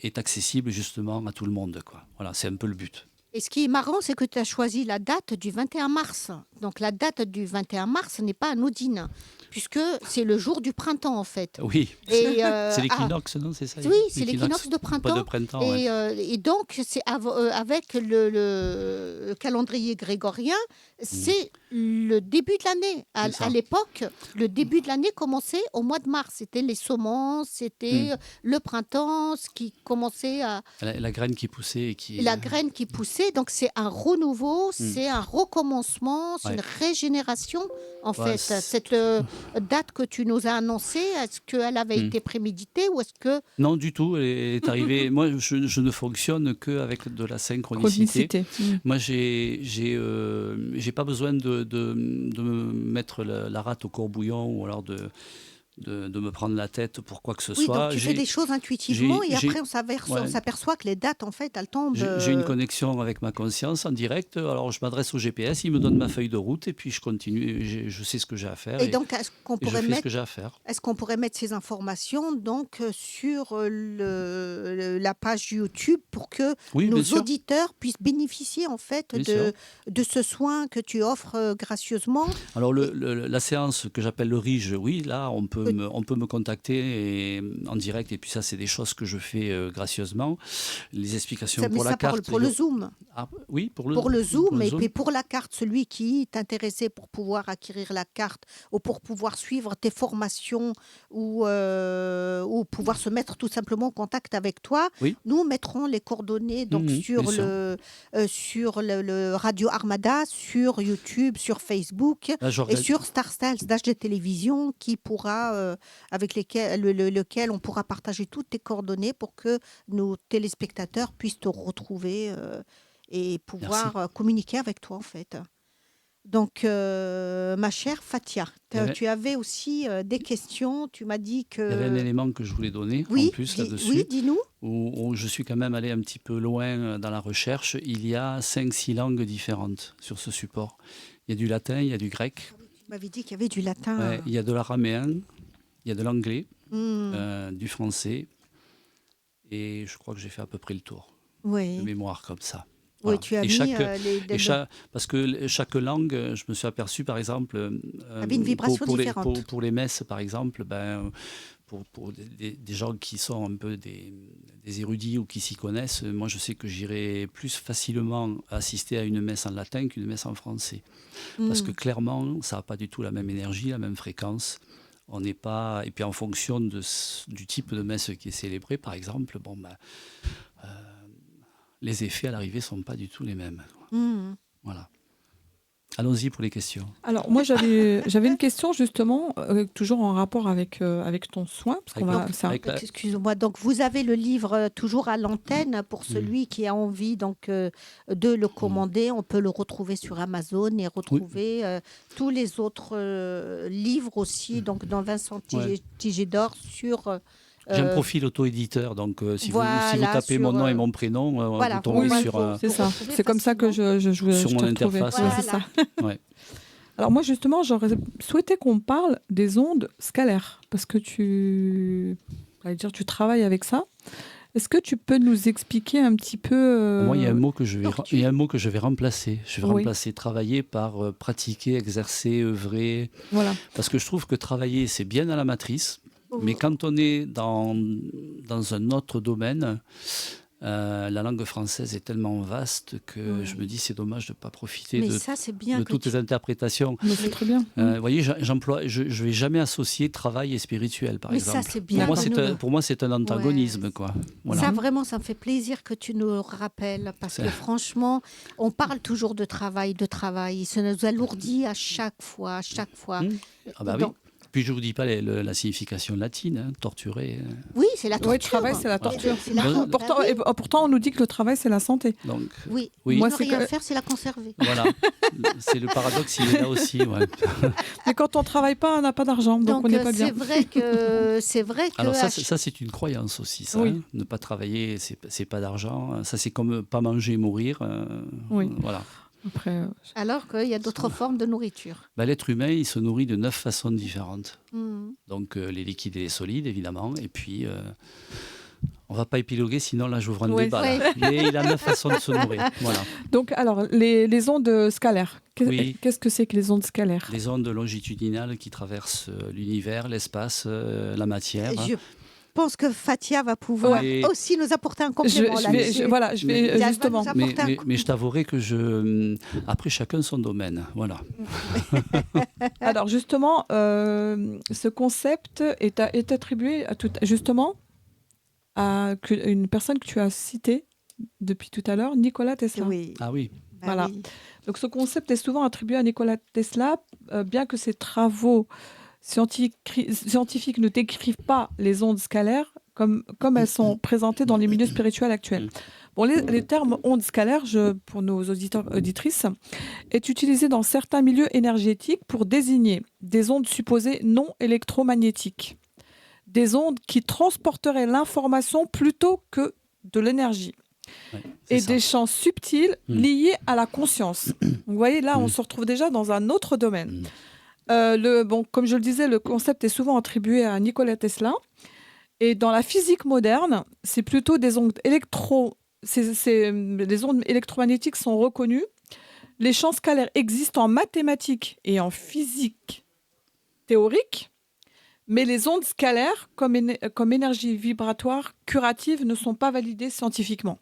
est accessible justement à tout le monde, quoi. Voilà, c'est un peu le but. Et ce qui est marrant, c'est que tu as choisi la date du 21 mars. Donc la date du 21 mars n'est pas anodine, puisque c'est le jour du printemps en fait. Oui, c'est l'équinoxe, non? C'est ça? Oui, c'est l'équinoxe de printemps. Pas de printemps, et donc, c'est avec le calendrier grégorien, c'est le début de l'année. À l'époque, le début de l'année commençait au mois de mars. C'était les semences, c'était le printemps, ce qui commençait à... La graine qui poussait. La graine qui poussait. Donc, c'est un renouveau, c'est un recommencement, c'est une régénération, en fait. Cette date que tu nous as annoncée, est-ce qu'elle avait été préméditée ou est-ce que... Non, du tout. Elle est arrivée... Moi, je ne fonctionne qu'avec de la synchronicité. Moi, j'ai pas besoin de me mettre la rate au courbouillon ou alors de me prendre la tête pour quoi que ce soit. Donc tu fais des choses intuitivement et après on s'aperçoit que les dates, en fait, elles tombent... J'ai une connexion avec ma conscience en direct. Alors je m'adresse au GPS, il me donne ma feuille de route et puis je continue. Je sais ce que j'ai à faire. Et donc, est-ce qu'on pourrait mettre ces informations donc, sur la page YouTube pour que nos auditeurs puissent bénéficier en fait de ce soin que tu offres gracieusement? Alors la séance que j'appelle le RIGE, oui, là on peut me contacter en direct et puis ça c'est des choses que je fais gracieusement. Les explications pour la carte. Pour le Zoom. Oui, pour le Zoom et puis pour la carte, celui qui est intéressé pour pouvoir acquérir la carte ou pour pouvoir suivre tes formations ou pouvoir se mettre tout simplement en contact avec toi, nous mettrons les coordonnées donc sur le Radio Armada, sur YouTube, sur Facebook et sur Star Styles d'HD Télévision qui pourra avec lequel on pourra partager toutes tes coordonnées pour que nos téléspectateurs puissent te retrouver et pouvoir communiquer avec toi en fait. Donc, ma chère Fatia, tu avais aussi des questions. Tu m'as dit que... Il y avait un élément que je voulais donner en plus là-dessus. Oui, dis-nous. Où je suis quand même allé un petit peu loin dans la recherche. Il y a 5-6 langues différentes sur ce support. Il y a du latin, il y a du grec. Tu m'avais dit qu'il y avait du latin. Ouais, il y a de l'araméen, il y a de l'anglais, du français. Et je crois que j'ai fait à peu près le tour de mémoire comme ça. Voilà. Oui, tu as parce que chaque langue, je me suis aperçu, par exemple, avait une vibration différente. Pour les messes, par exemple, pour des gens qui sont un peu des érudits ou qui s'y connaissent, moi je sais que j'irai plus facilement assister à une messe en latin qu'une messe en français. Parce que clairement, ça n'a pas du tout la même énergie, la même fréquence. On n'est pas... Et puis en fonction du type de messe qui est célébrée, par exemple, les effets à l'arrivée ne sont pas du tout les mêmes. Voilà. Allons-y pour les questions. Alors, moi, j'avais une question, justement, toujours en rapport avec ton soin. Parce qu'on va, Excusez-moi, donc vous avez le livre toujours à l'antenne pour celui qui a envie donc, de le commander. On peut le retrouver sur Amazon et retrouver tous les autres livres aussi, donc dans Vincent Tigédor sur... J'ai un profil auto-éditeur, donc si vous tapez mon nom et mon prénom, vous tombez sur... c'est ça. C'est comme ça que sur mon interface. Voilà. C'est ça. Ouais. Alors moi, justement, j'aurais souhaité qu'on parle des ondes scalaires, parce que tu travailles avec ça. Est-ce que tu peux nous expliquer un petit peu Moi, il y a un mot que je vais remplacer. Je vais remplacer travailler par pratiquer, exercer, œuvrer. Voilà. Parce que je trouve que travailler, c'est bien à la matrice. Mais quand on est dans un autre domaine, la langue française est tellement vaste que je me dis c'est dommage de ne pas profiter de toutes les interprétations. Mais c'est très bien. Vous voyez, je ne vais jamais associer travail et spirituel, par exemple. Ça, c'est bien. Pour moi, c'est un antagonisme. Quoi. Voilà. Ça, vraiment, ça me fait plaisir que tu nous rappelles. Parce que franchement, on parle toujours de travail. Ça nous alourdit à chaque fois. Ah bah oui. Puis je ne vous dis pas la signification latine, torturer. Oui, c'est la torture. Oui, le travail, c'est la torture. Pourtant, on nous dit que le travail, c'est la santé. Donc, oui. Moi, ne rien faire, c'est la conserver. Voilà, c'est le paradoxe, il est là aussi. Ouais. Mais quand on ne travaille pas, on n'a pas d'argent, donc on n'est pas bien. C'est vrai que... Alors ça, c'est une croyance aussi, ça. Hein. Ne pas travailler, c'est pas d'argent. Ça, c'est comme pas manger et mourir. Voilà. Après, alors qu'il y a d'autres formes de nourriture. L'être humain, il se nourrit de 9 façons différentes. Donc les liquides et les solides, évidemment. Et puis, on ne va pas épiloguer, sinon là, j'ouvre un débat. Mais il a 9 façons de se nourrir. Voilà. Donc, alors, les ondes scalaires. Qu'est-ce que c'est que les ondes scalaires ? Les ondes longitudinales qui traversent l'univers, l'espace, la matière. Je pense que Fatia va pouvoir aussi nous apporter un complément là-dessus. Je vais justement. Mais je t'avouerai que après, chacun son domaine. Voilà. Alors, justement, ce concept est attribué justement à une personne que tu as citée depuis tout à l'heure, Nikola Tesla. Oui. Ah oui. Voilà. Donc, ce concept est souvent attribué à Nikola Tesla, bien que ses travaux scientifiques ne décrivent pas les ondes scalaires comme elles sont présentées dans les milieux spirituels actuels. Bon, les termes ondes scalaires, pour nos auditeurs auditrices, est utilisé dans certains milieux énergétiques pour désigner des ondes supposées non électromagnétiques, des ondes qui transporteraient l'information plutôt que de l'énergie. Et des champs subtils liés à la conscience. Donc, vous voyez, là, on se retrouve déjà dans un autre domaine. Comme je le disais, le concept est souvent attribué à Nikola Tesla. Et dans la physique moderne, c'est plutôt des ondes les ondes électromagnétiques sont reconnues. Les champs scalaires existent en mathématiques et en physique théorique. Mais les ondes scalaires, comme énergie vibratoire curative, ne sont pas validées scientifiquement.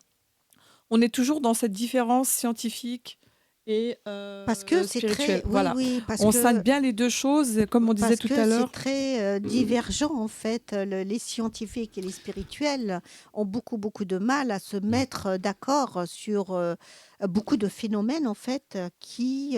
On est toujours dans cette différence scientifique et parce que c'est spirituelle. Très, voilà. On scinde bien les deux choses, comme on disait tout à l'heure. C'est très divergent en fait. Les scientifiques et les spirituels ont beaucoup de mal à se mettre d'accord sur beaucoup de phénomènes en fait qui,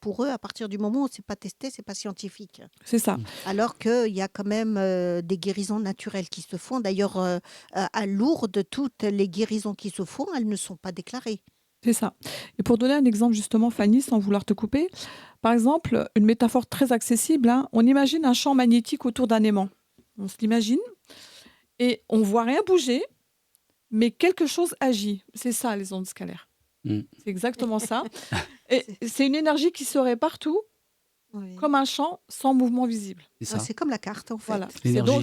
pour eux, à partir du moment où c'est pas testé, c'est pas scientifique. C'est ça. Alors qu'il y a quand même des guérisons naturelles qui se font. D'ailleurs, à Lourdes, toutes les guérisons qui se font, elles ne sont pas déclarées. C'est ça. Et pour donner un exemple, justement, Fanny, sans vouloir te couper, par exemple, une métaphore très accessible, on imagine un champ magnétique autour d'un aimant. On se l'imagine et on ne voit rien bouger, mais quelque chose agit. C'est ça, les ondes scalaires. C'est exactement ça. Et c'est une énergie qui serait partout, comme un champ sans mouvement visible. C'est comme la carte, en fait. Voilà.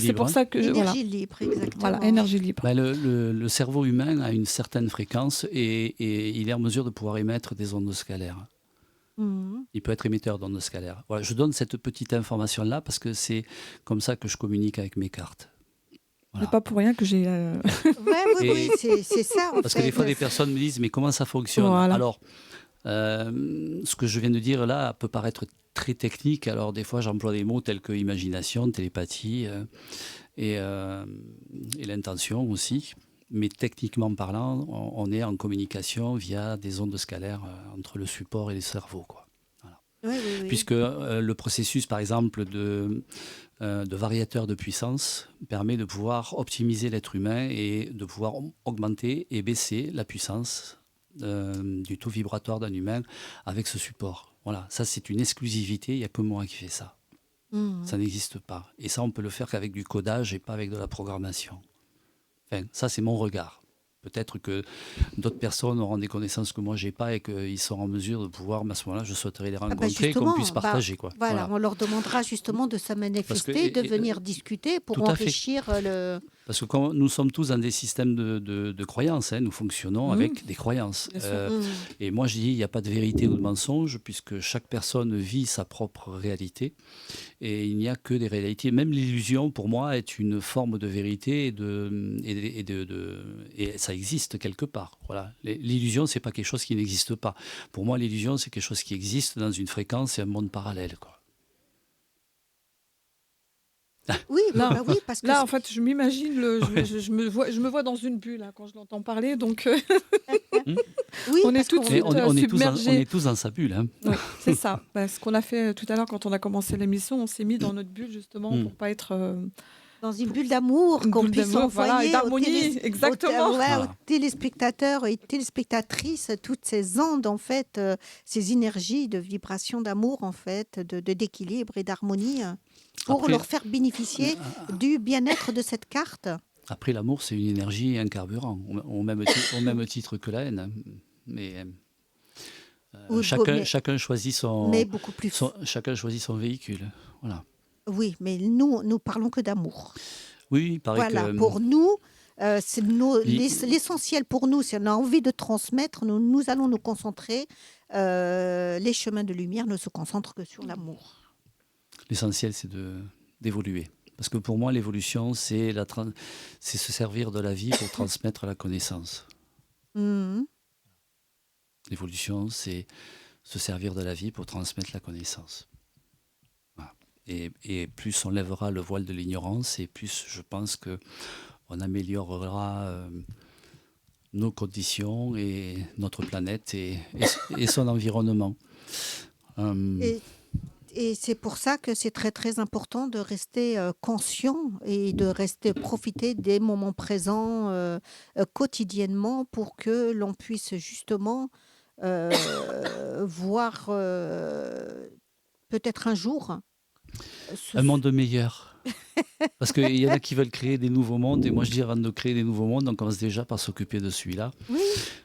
C'est pour ça que énergie libre, exactement. Voilà, énergie libre. Le cerveau humain a une certaine fréquence et il est en mesure de pouvoir émettre des ondes scalaires. Il peut être émetteur d'ondes scalaires. Voilà, je donne cette petite information-là parce que c'est comme ça que je communique avec mes cartes. Voilà. C'est pas pour rien que j'ai... Oui, c'est ça. Parce que des fois, des personnes me disent « mais comment ça fonctionne ?» Voilà. Alors, ce que je viens de dire là peut paraître très technique. Alors des fois j'emploie des mots tels que imagination, télépathie et l'intention aussi. Mais techniquement parlant, on est en communication via des ondes scalaires entre le support et le cerveau, quoi. Voilà. Oui, oui, oui. puisque le processus, par exemple, de variateur de puissance permet de pouvoir optimiser l'être humain et de pouvoir augmenter et baisser la puissance du taux vibratoire d'un humain avec ce support. Voilà, ça c'est une exclusivité, il n'y a que moi qui fais ça. Mhm. Ça n'existe pas. Et ça, on peut le faire qu'avec du codage et pas avec de la programmation. Enfin, ça, c'est mon regard. Peut-être que d'autres personnes auront des connaissances que moi, je n'ai pas et qu'ils seront en mesure de pouvoir, mais à ce moment-là, je souhaiterais les Ah bah rencontrer et qu'on justement, puisse partager. Quoi. voilà, Voilà. on leur demandera justement de se Parce que, manifester, de venir discuter pour tout à fait. enrichir le... Parce que quand nous sommes tous dans des systèmes de croyances, hein, nous fonctionnons avec des croyances. Bien sûr. Mhm. Et moi, je dis, il n'y a pas de vérité ou de mensonge, puisque chaque personne vit sa propre réalité. Et il n'y a que des réalités. Même l'illusion, pour moi, est une forme de vérité et ça existe quelque part. Voilà. L'illusion, c'est pas quelque chose qui n'existe pas. Pour moi, l'illusion, c'est quelque chose qui existe dans une fréquence et un monde parallèle. Quoi. Oui, Là, bah oui, parce que... là, en fait, je m'imagine, je me vois dans une bulle hein, quand je l'entends parler, donc Oui, on est parce tout de qu'on- suite On submergé. est tous dans sa bulle. Hein. Oui, c'est ça. Bah, ce qu'on a fait tout à l'heure quand on a commencé l'émission, on s'est mis dans notre bulle justement Mm. pour pas être dans une bulle d'amour une qu'on bulle puisse d'amour, voilà, et envoyer d'harmonie, exactement. ouais, Voilà. aux téléspectateurs et téléspectatrices toutes ces ondes, en fait, ces énergies de vibration d'amour, en fait, d'équilibre et d'harmonie, pour Après, leur faire bénéficier du bien-être de cette carte. après l'amour, c'est une énergie et un carburant, au même titre que la haine. Hein. Mais Ou- chacun choisit mais beaucoup plus. chacun choisit son véhicule. Voilà. Oui, mais nous parlons que d'amour. Oui, il paraît Voilà, que pour nous, c'est il- l'essentiel pour nous, si on a envie de transmettre, nous allons nous concentrer, les chemins de lumière ne se concentrent que sur l'amour. l'essentiel, c'est d'évoluer. Parce que pour moi, l'évolution, c'est se servir de la vie pour transmettre la connaissance. Mhm. L'évolution, c'est se servir de la vie pour transmettre la connaissance. Voilà. Et plus on lèvera le voile de l'ignorance, et plus je pense qu'on améliorera nos conditions et notre planète et son environnement. Et, et c'est pour ça que c'est très très important de rester conscient et de rester profiter des moments présents quotidiennement pour que l'on puisse justement voir peut-être un jour ce- Un monde meilleur. Parce qu'il y en a qui veulent créer des nouveaux mondes, et moi je dis avant de créer des nouveaux mondes, on commence déjà par s'occuper de celui-là. oui,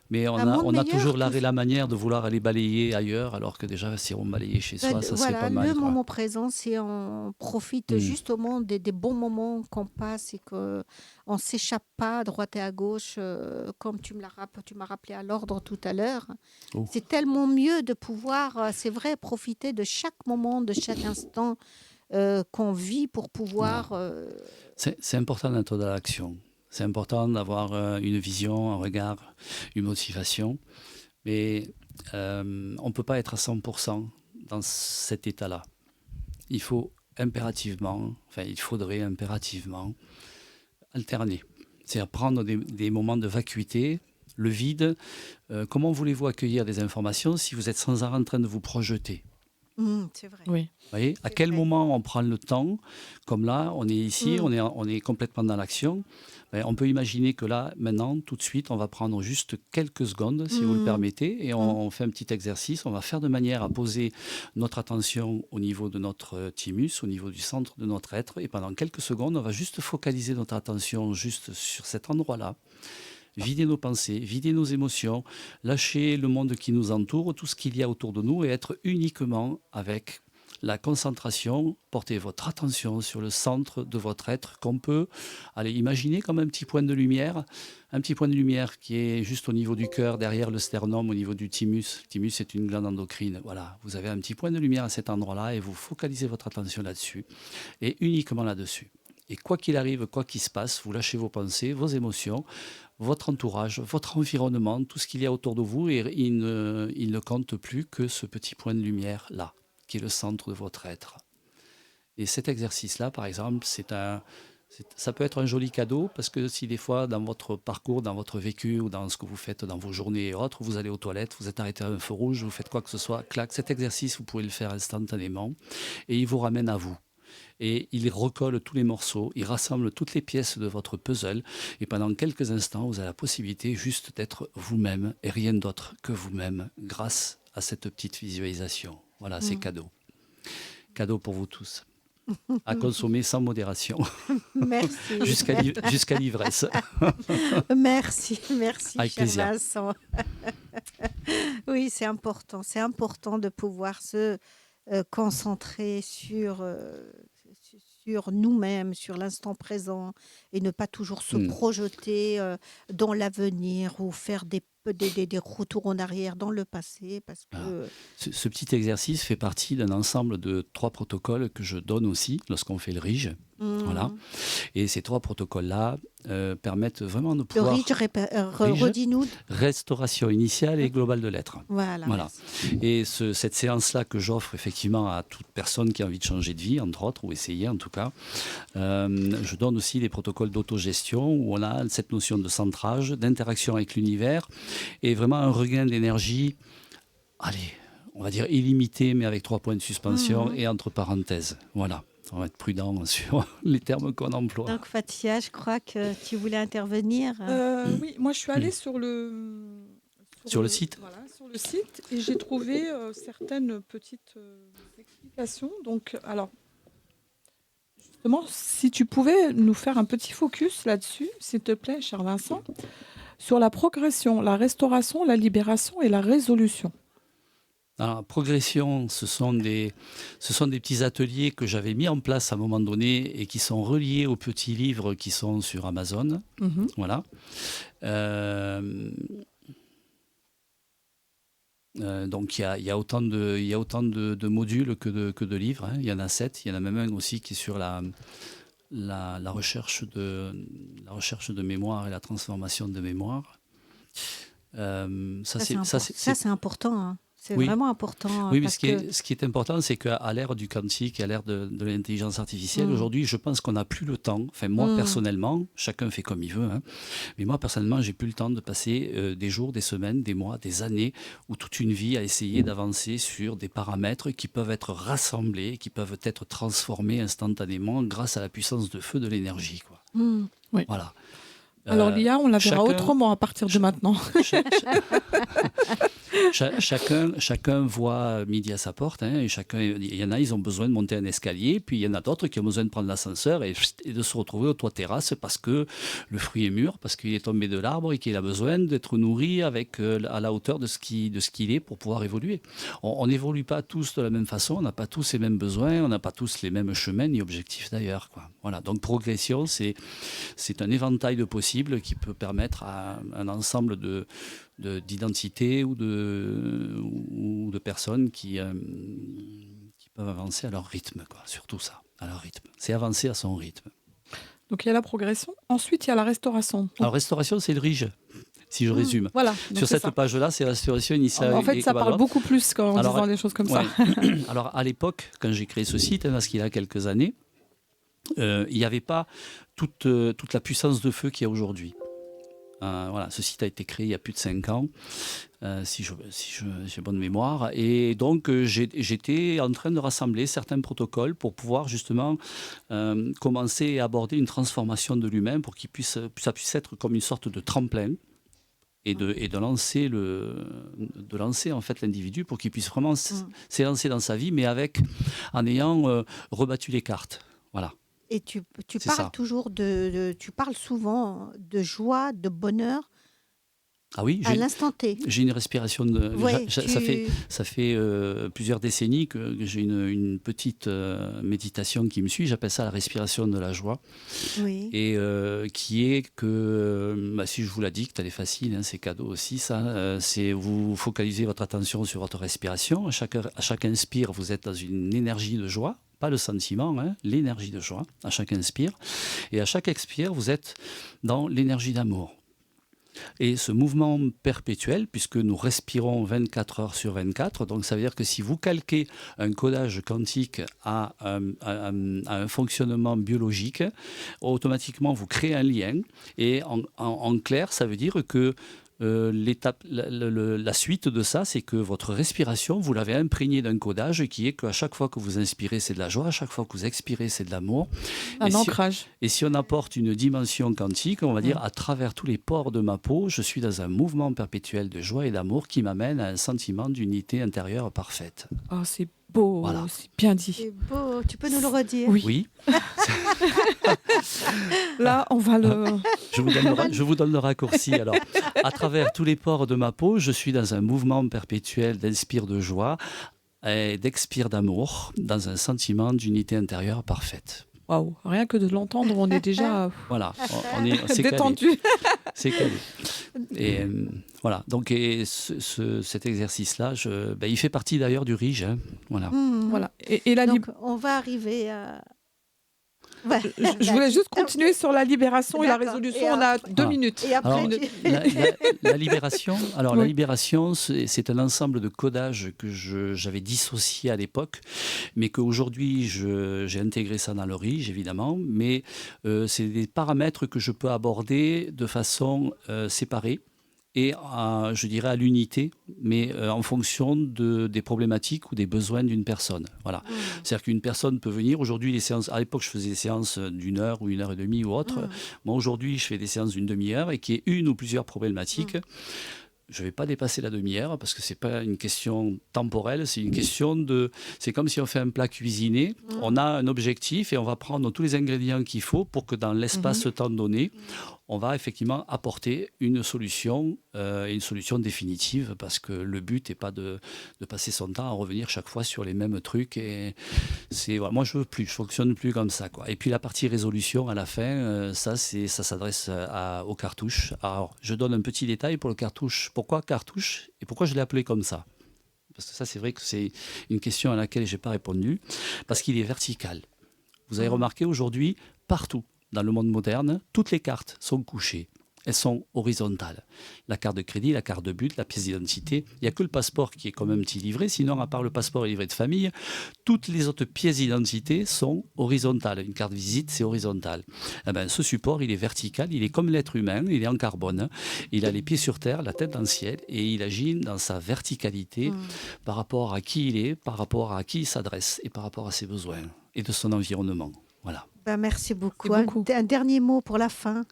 Mais un monde on a meilleur. toujours l'art et la manière de vouloir aller balayer ailleurs, alors que déjà si on balayait chez soi, ça serait Voilà, pas mal. le Quoi. moment présent, c'est on profite Mm. justement des bons moments qu'on passe et qu'on ne s'échappe pas à droite et à gauche, comme tu m'as rappelé à l'ordre tout à l'heure. Oh. C'est tellement mieux de pouvoir, c'est vrai, profiter de chaque moment, de chaque instant qu'on vit pour pouvoir... C'est important d'être dans l'action. C'est important d'avoir une vision, un regard, une motivation. Mais on ne peut pas être à 100% dans cet état-là. Il faudrait impérativement alterner. C'est-à-dire prendre des moments de vacuité, le vide. Comment voulez-vous accueillir des informations si vous êtes sans arrêt en train de vous projeter ? c'est vrai. Oui. Vous voyez, à C'est quel vrai. moment on prend le temps, comme là, on est ici, on est complètement dans l'action. Ben, on peut imaginer que là, maintenant, tout de suite, on va prendre juste quelques secondes, si vous le permettez, et on fait un petit exercice. On va faire de manière à poser notre attention au niveau de notre thymus, au niveau du centre de notre être, et pendant quelques secondes, on va juste focaliser notre attention juste sur cet endroit-là. Vider nos pensées, vider nos émotions, lâcher le monde qui nous entoure, tout ce qu'il y a autour de nous et être uniquement avec la concentration. Portez votre attention sur le centre de votre être qu'on peut imaginer comme un petit point de lumière qui est juste au niveau du cœur, derrière le sternum, au niveau du thymus. Le thymus est une glande endocrine. Voilà, vous avez un petit point de lumière à cet endroit-là et vous focalisez votre attention là-dessus et uniquement là-dessus. Et quoi qu'il arrive, quoi qu'il se passe, vous lâchez vos pensées, vos émotions, votre entourage, votre environnement, tout ce qu'il y a autour de vous, et il ne compte plus que ce petit point de lumière-là, qui est le centre de votre être. Et cet exercice-là, par exemple, c'est Ça peut être un joli cadeau parce que si des fois, dans votre parcours, dans votre vécu ou dans ce que vous faites dans vos journées et autres, vous allez aux toilettes, vous êtes arrêté à un feu rouge, vous faites quoi que ce soit, clac, cet exercice, vous pouvez le faire instantanément et il vous ramène à vous. Et il recolle tous les morceaux, il rassemble toutes les pièces de votre puzzle et pendant quelques instants, vous avez la possibilité juste d'être vous-même et rien d'autre que vous-même grâce à cette petite visualisation. Voilà, c'est cadeau. Cadeau pour vous tous. À consommer sans modération. Merci. Jusqu'à l'ivresse. Merci, Avec cher plaisir. Vincent. Oui, c'est important. C'est important de pouvoir se concentrer sur nous-mêmes, sur l'instant présent et ne pas toujours se projeter dans l'avenir ou faire des retours en arrière dans le passé parce Voilà. que Ce petit exercice fait partie d'un ensemble de 3 protocoles que je donne aussi lorsqu'on fait le RIGE. Voilà. Et ces 3 protocoles-là permettent vraiment de le pouvoir... RIGE, RIGE, redis-nous. restauration initiale et globale de l'être. Voilà. Voilà. Et cette séance-là que j'offre effectivement à toute personne qui a envie de changer de vie, entre autres, ou essayer en tout cas, je donne aussi des protocoles d'autogestion où on a cette notion de centrage, d'interaction avec l'univers et vraiment un regain d'énergie, allez, on va dire illimité, mais avec 3 points de suspension et entre parenthèses. Voilà. On va être prudent sur les termes qu'on emploie. Donc Fatia, je crois que tu voulais intervenir. Oui, moi je suis allée sur le site. Voilà, sur le site et j'ai trouvé certaines petites explications. Donc, alors, justement, si tu pouvais nous faire un petit focus là-dessus, s'il te plaît, cher Vincent, sur la progression, la restauration, la libération et la résolution. Alors, progression, ce sont des petits ateliers que j'avais mis en place à un moment donné et qui sont reliés aux petits livres qui sont sur Amazon. Voilà. Donc il y a autant de modules que de livres. Hein. Il y en a 7. Il y en a même un aussi qui est sur la recherche de mémoire et la transformation de mémoire. Ça, c'est important. Hein. C'est Oui. vraiment important. Oui, mais parce ce qui est important, c'est qu'à l'ère du quantique, à l'ère de l'intelligence artificielle, aujourd'hui, je pense qu'on n'a plus le temps. Enfin, moi, personnellement, chacun fait comme il veut, hein, mais moi, personnellement, j'ai plus le temps de passer des jours, des semaines, des mois, des années, ou toute une vie à essayer d'avancer sur des paramètres qui peuvent être rassemblés, qui peuvent être transformés instantanément grâce à la puissance de feu de l'énergie, quoi. Oui. Voilà. Alors l'IA, on la verra autrement à partir de maintenant. Chacun voit midi à sa porte. Hein, et il y en a, ils ont besoin de monter un escalier. Puis il y en a d'autres qui ont besoin de prendre l'ascenseur et de se retrouver au toit terrasse parce que le fruit est mûr, parce qu'il est tombé de l'arbre et qu'il a besoin d'être nourri à la hauteur de ce qu'il est pour pouvoir évoluer. On n'évolue pas tous de la même façon, on n'a pas tous les mêmes besoins, on n'a pas tous les mêmes chemins ni objectifs d'ailleurs, quoi. Voilà. Donc progression, c'est un éventail de possibles qui peut permettre à un ensemble d'identités ou de personnes qui peuvent avancer à leur rythme, quoi. Surtout ça, à leur rythme. C'est avancer à son rythme. Donc il y a la progression. Ensuite, il y a la restauration. Alors restauration, c'est le RIGE, si je résume. Voilà. Sur cette page-là, c'est la restauration initiale. En fait, ça parle beaucoup plus en disant des choses comme ça. Alors à l'époque, quand j'ai créé ce site, parce qu'il y a quelques années, il n'y avait pas toute la puissance de feu qu'il y a aujourd'hui. Voilà, ce site a été créé il y a plus de 5 ans, si j'ai bonne mémoire. Et donc, j'étais en train de rassembler certains protocoles pour pouvoir justement commencer à aborder une transformation de l'humain pour ça puisse être comme une sorte de tremplin et de lancer en fait l'individu pour qu'il puisse vraiment s'élancer dans sa vie, mais en ayant rebattu les cartes. Voilà. Et tu parles toujours tu parles souvent de joie, de bonheur. Ah oui, à l'instant T. J'ai une respiration ça fait plusieurs décennies que j'ai une petite méditation qui me suit. J'appelle ça la respiration de la joie. Oui. Et qui est que, si je vous la dicte, elle est facile, hein, c'est cadeau aussi, ça. C'est vous focalisez votre attention sur votre respiration. À chaque inspire, vous êtes dans une énergie de joie. Pas le sentiment, hein, l'énergie de joie, à chaque inspire. Et à chaque expire, vous êtes dans l'énergie d'amour. Et ce mouvement perpétuel, puisque nous respirons 24 heures sur 24, donc ça veut dire que si vous calquez un codage quantique à un fonctionnement biologique, automatiquement vous créez un lien. Et en clair, ça veut dire que la suite de ça, c'est que votre respiration, vous l'avez imprégnée d'un codage qui est qu'à chaque fois que vous inspirez, c'est de la joie, à chaque fois que vous expirez, c'est de l'amour. Un ancrage. Et si on apporte une dimension quantique, on va dire à travers tous les pores de ma peau, je suis dans un mouvement perpétuel de joie et d'amour qui m'amène à un sentiment d'unité intérieure parfaite. Oh, c'est beau, Voilà. c'est bien dit. C'est beau, tu peux nous le redire? Oui. Là, on va le... Je vous donne le raccourci. Alors, à travers tous les pores de ma peau, je suis dans un mouvement perpétuel d'inspire de joie et d'expire d'amour, dans un sentiment d'unité intérieure parfaite. Waouh, rien que de l'entendre, on est déjà Voilà, c'est détendu. C'est calé. Et voilà, donc cet exercice-là, il fait partie d'ailleurs du RIGE. Hein. Voilà. Voilà. Et la Donc, on va arriver à... Ouais. Je voulais juste continuer sur la libération et la D'accord. résolution. Et On a 2 minutes. Et après, Alors, la libération, Oui. la libération, c'est un ensemble de codages que j'avais dissocié à l'époque, mais qu'aujourd'hui, j'ai intégré ça dans le RIGE, évidemment, mais c'est des paramètres que je peux aborder de façon séparée et je dirais à l'unité, mais en fonction des problématiques ou des besoins d'une personne. Voilà. C'est-à-dire qu'une personne peut venir, aujourd'hui, les séances, à l'époque, je faisais des séances d'1 heure ou 1h30 ou autre. Moi, aujourd'hui, je fais des séances d'une demi-heure et qui est une ou plusieurs problématiques. Je ne vais pas dépasser la demi-heure parce que ce n'est pas une question temporelle, c'est une question de... C'est comme si on fait un plat cuisiné, on a un objectif et on va prendre tous les ingrédients qu'il faut pour que dans l'espace-temps donné, on va effectivement apporter une solution définitive parce que le but n'est pas de passer son temps à revenir chaque fois sur les mêmes trucs. Et voilà, moi, je ne veux plus, je ne fonctionne plus comme ça, quoi. Et puis la partie résolution à la fin, ça s'adresse aux cartouches. Alors, je donne un petit détail pour le cartouche. Pourquoi cartouche et pourquoi je l'ai appelé comme ça? Parce que ça, c'est vrai que c'est une question à laquelle je n'ai pas répondu. Parce qu'il est vertical. Vous avez remarqué aujourd'hui, partout dans le monde moderne, toutes les cartes sont couchées. Elles sont horizontales. La carte de crédit, la carte de but, la pièce d'identité. Il n'y a que le passeport qui est comme un petit livret. Sinon, à part le passeport et le livret de famille, toutes les autres pièces d'identité sont horizontales. Une carte visite, c'est horizontal. Eh ben, ce support, il est vertical. Il est comme l'être humain. Il est en carbone. Il a les pieds sur terre, la tête dans le ciel. Et il agit dans sa verticalité par rapport à qui il est, par rapport à qui il s'adresse et par rapport à ses besoins et de son environnement. Voilà. Ben, merci beaucoup. C'est beaucoup. Un dernier mot pour la fin.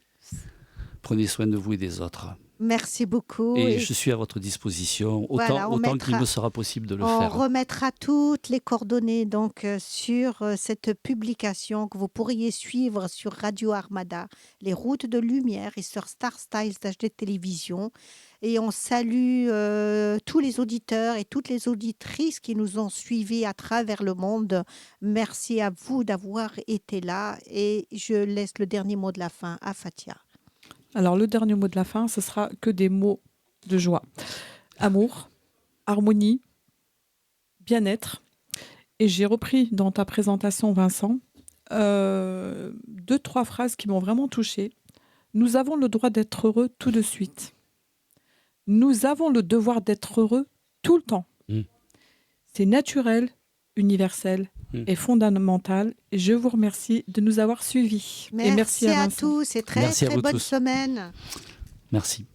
Prenez soin de vous et des autres. Merci beaucoup. Et je suis à votre disposition, autant qu'il me sera possible de le On faire. remettra toutes les coordonnées donc sur cette publication que vous pourriez suivre sur Radio Armada, Les Routes de Lumière et sur Star Styles d'HD Télévision. Et on salue tous les auditeurs et toutes les auditrices qui nous ont suivis à travers le monde. Merci à vous d'avoir été là. Et je laisse le dernier mot de la fin à Fatia. Alors, le dernier mot de la fin, ce sera que des mots de joie. Amour, harmonie, bien-être. Et j'ai repris dans ta présentation, Vincent, 2-3 phrases qui m'ont vraiment touchée. Nous avons le droit d'être heureux tout de suite. Nous avons le devoir d'être heureux tout le temps. C'est naturel, universel et fondamental. Et je vous remercie de nous avoir suivis. Merci, et merci à Vincent. tous et très, Merci à très vous bonne tous. semaine. Merci.